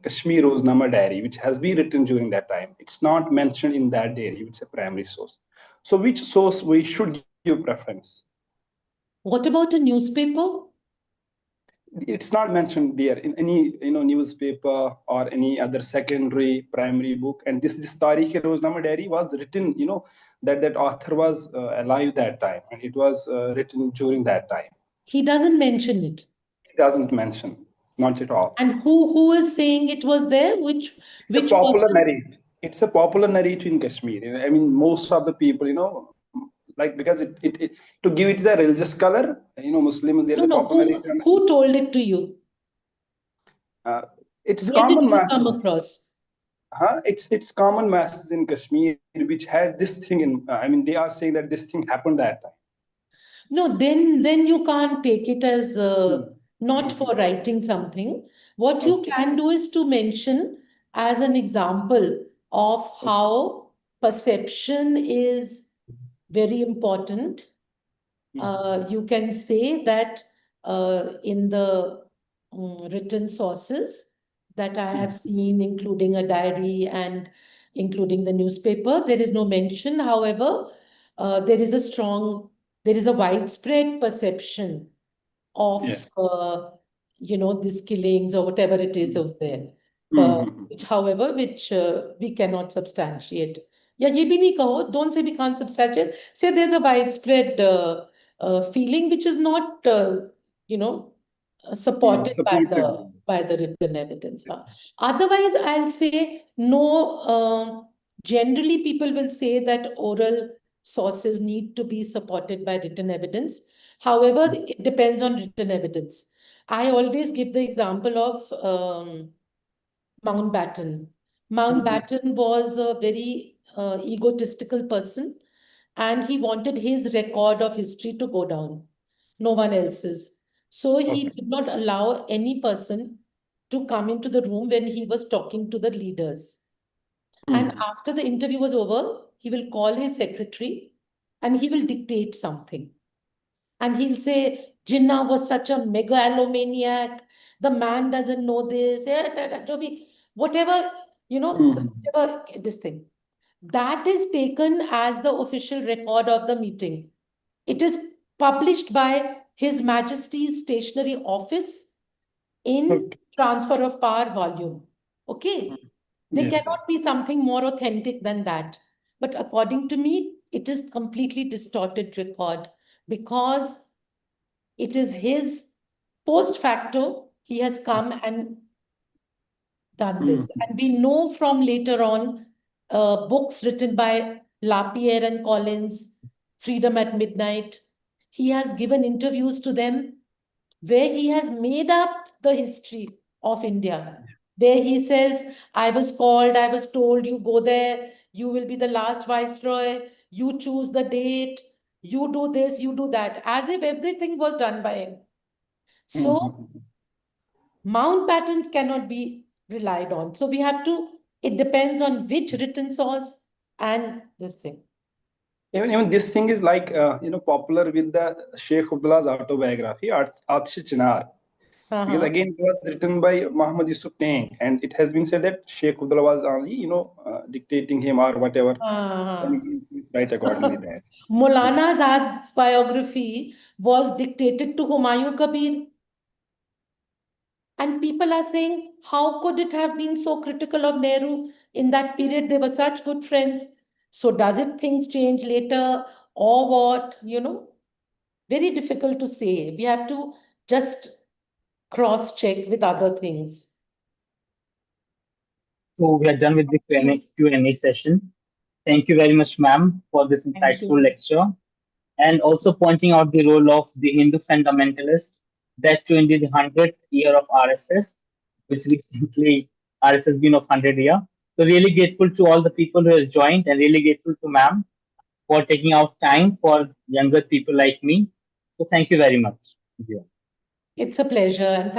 Kashmir Roznama diary, which has been written during that time. It's not mentioned in that diary. It's a primary source. So which source we should give preference? What about a newspaper? It's not mentioned there in any newspaper or any other secondary primary book. And this Tarikh Roznama diary was written, that author was alive that time, and it was written during that time. He doesn't mention it. He doesn't mention, not at all. And who is saying it was there? Which popular person? narrative. It's a popular narrative in Kashmir. I mean, most of the people, like, because it to give it a religious color, Muslims, there's a popular narrative. Who told it to you? It's Where common did you masses. come across? It's common masses in Kashmir which has this thing in. I mean, they are saying that this thing happened that time. No, then you can't take it as not for writing something. What you can do is to mention as an example of how perception is very important. You can say that in the written sources that I have seen, including a diary and including the newspaper, there is no mention. However, there is a widespread perception of, these killings or whatever it is over there, which we cannot substantiate. Yeah, ye bhi nahi kaho. Don't say we can't substantiate. Say there's a widespread feeling which is not, supported by the written evidence. Otherwise, I'll say no. Generally, people will say that oral sources need to be supported by written evidence. However, it depends on written evidence. I always give the example of Mountbatten. Mountbatten was a very egotistical person, and he wanted his record of history to go down, no one else's. So he did not allow any person to come into the room when he was talking to the leaders. And after the interview was over, he will call his secretary and he will dictate something. And he'll say, Jinnah was such a megalomaniac. The man doesn't know this. Whatever, whatever this thing. That is taken as the official record of the meeting. It is published by His Majesty's Stationery Office in Transfer of Power volume. Okay. There Yes, cannot be something more authentic than that. But according to me, it is completely distorted record because it is his post facto, he has come and done this. Mhm. And we know from later on books written by Lapierre and Collins, Freedom at Midnight. He has given interviews to them where he has made up the history of India, where he says, I was called, I was told, you go there, you will be the last viceroy, you choose the date, you do this, you do that, as if everything was done by him. So Mhm. Mountbatten cannot be relied on. So we have to, it depends on which written source and this thing. Even this thing is like popular with the Sheikh Abdullah's autobiography, Atsh Chinar. Because Uh-huh. again, it was written by Muhammad Yusuf Tang, and it has been said that Sheikh Abdullah was only, dictating him or whatever, Uh-huh. and he write accordingly that. Maulana Azad's biography was dictated to Humayun Kabir. And people are saying, how could it have been so critical of Nehru in that period? They were such good friends. So, does it things change later or what? Very difficult to say. We have to just cross check with other things. So we are done with the Thank you. Q&A session. Thank you very much, ma'am, for this Thank insightful you. lecture, and also pointing out the role of the Hindu fundamentalist, that too in the 100th year of RSS, which recently RSS has been of 100 year. So really grateful to all the people who have joined, and really grateful to ma'am for taking out time for younger people like me. So thank you very much. It's a pleasure. And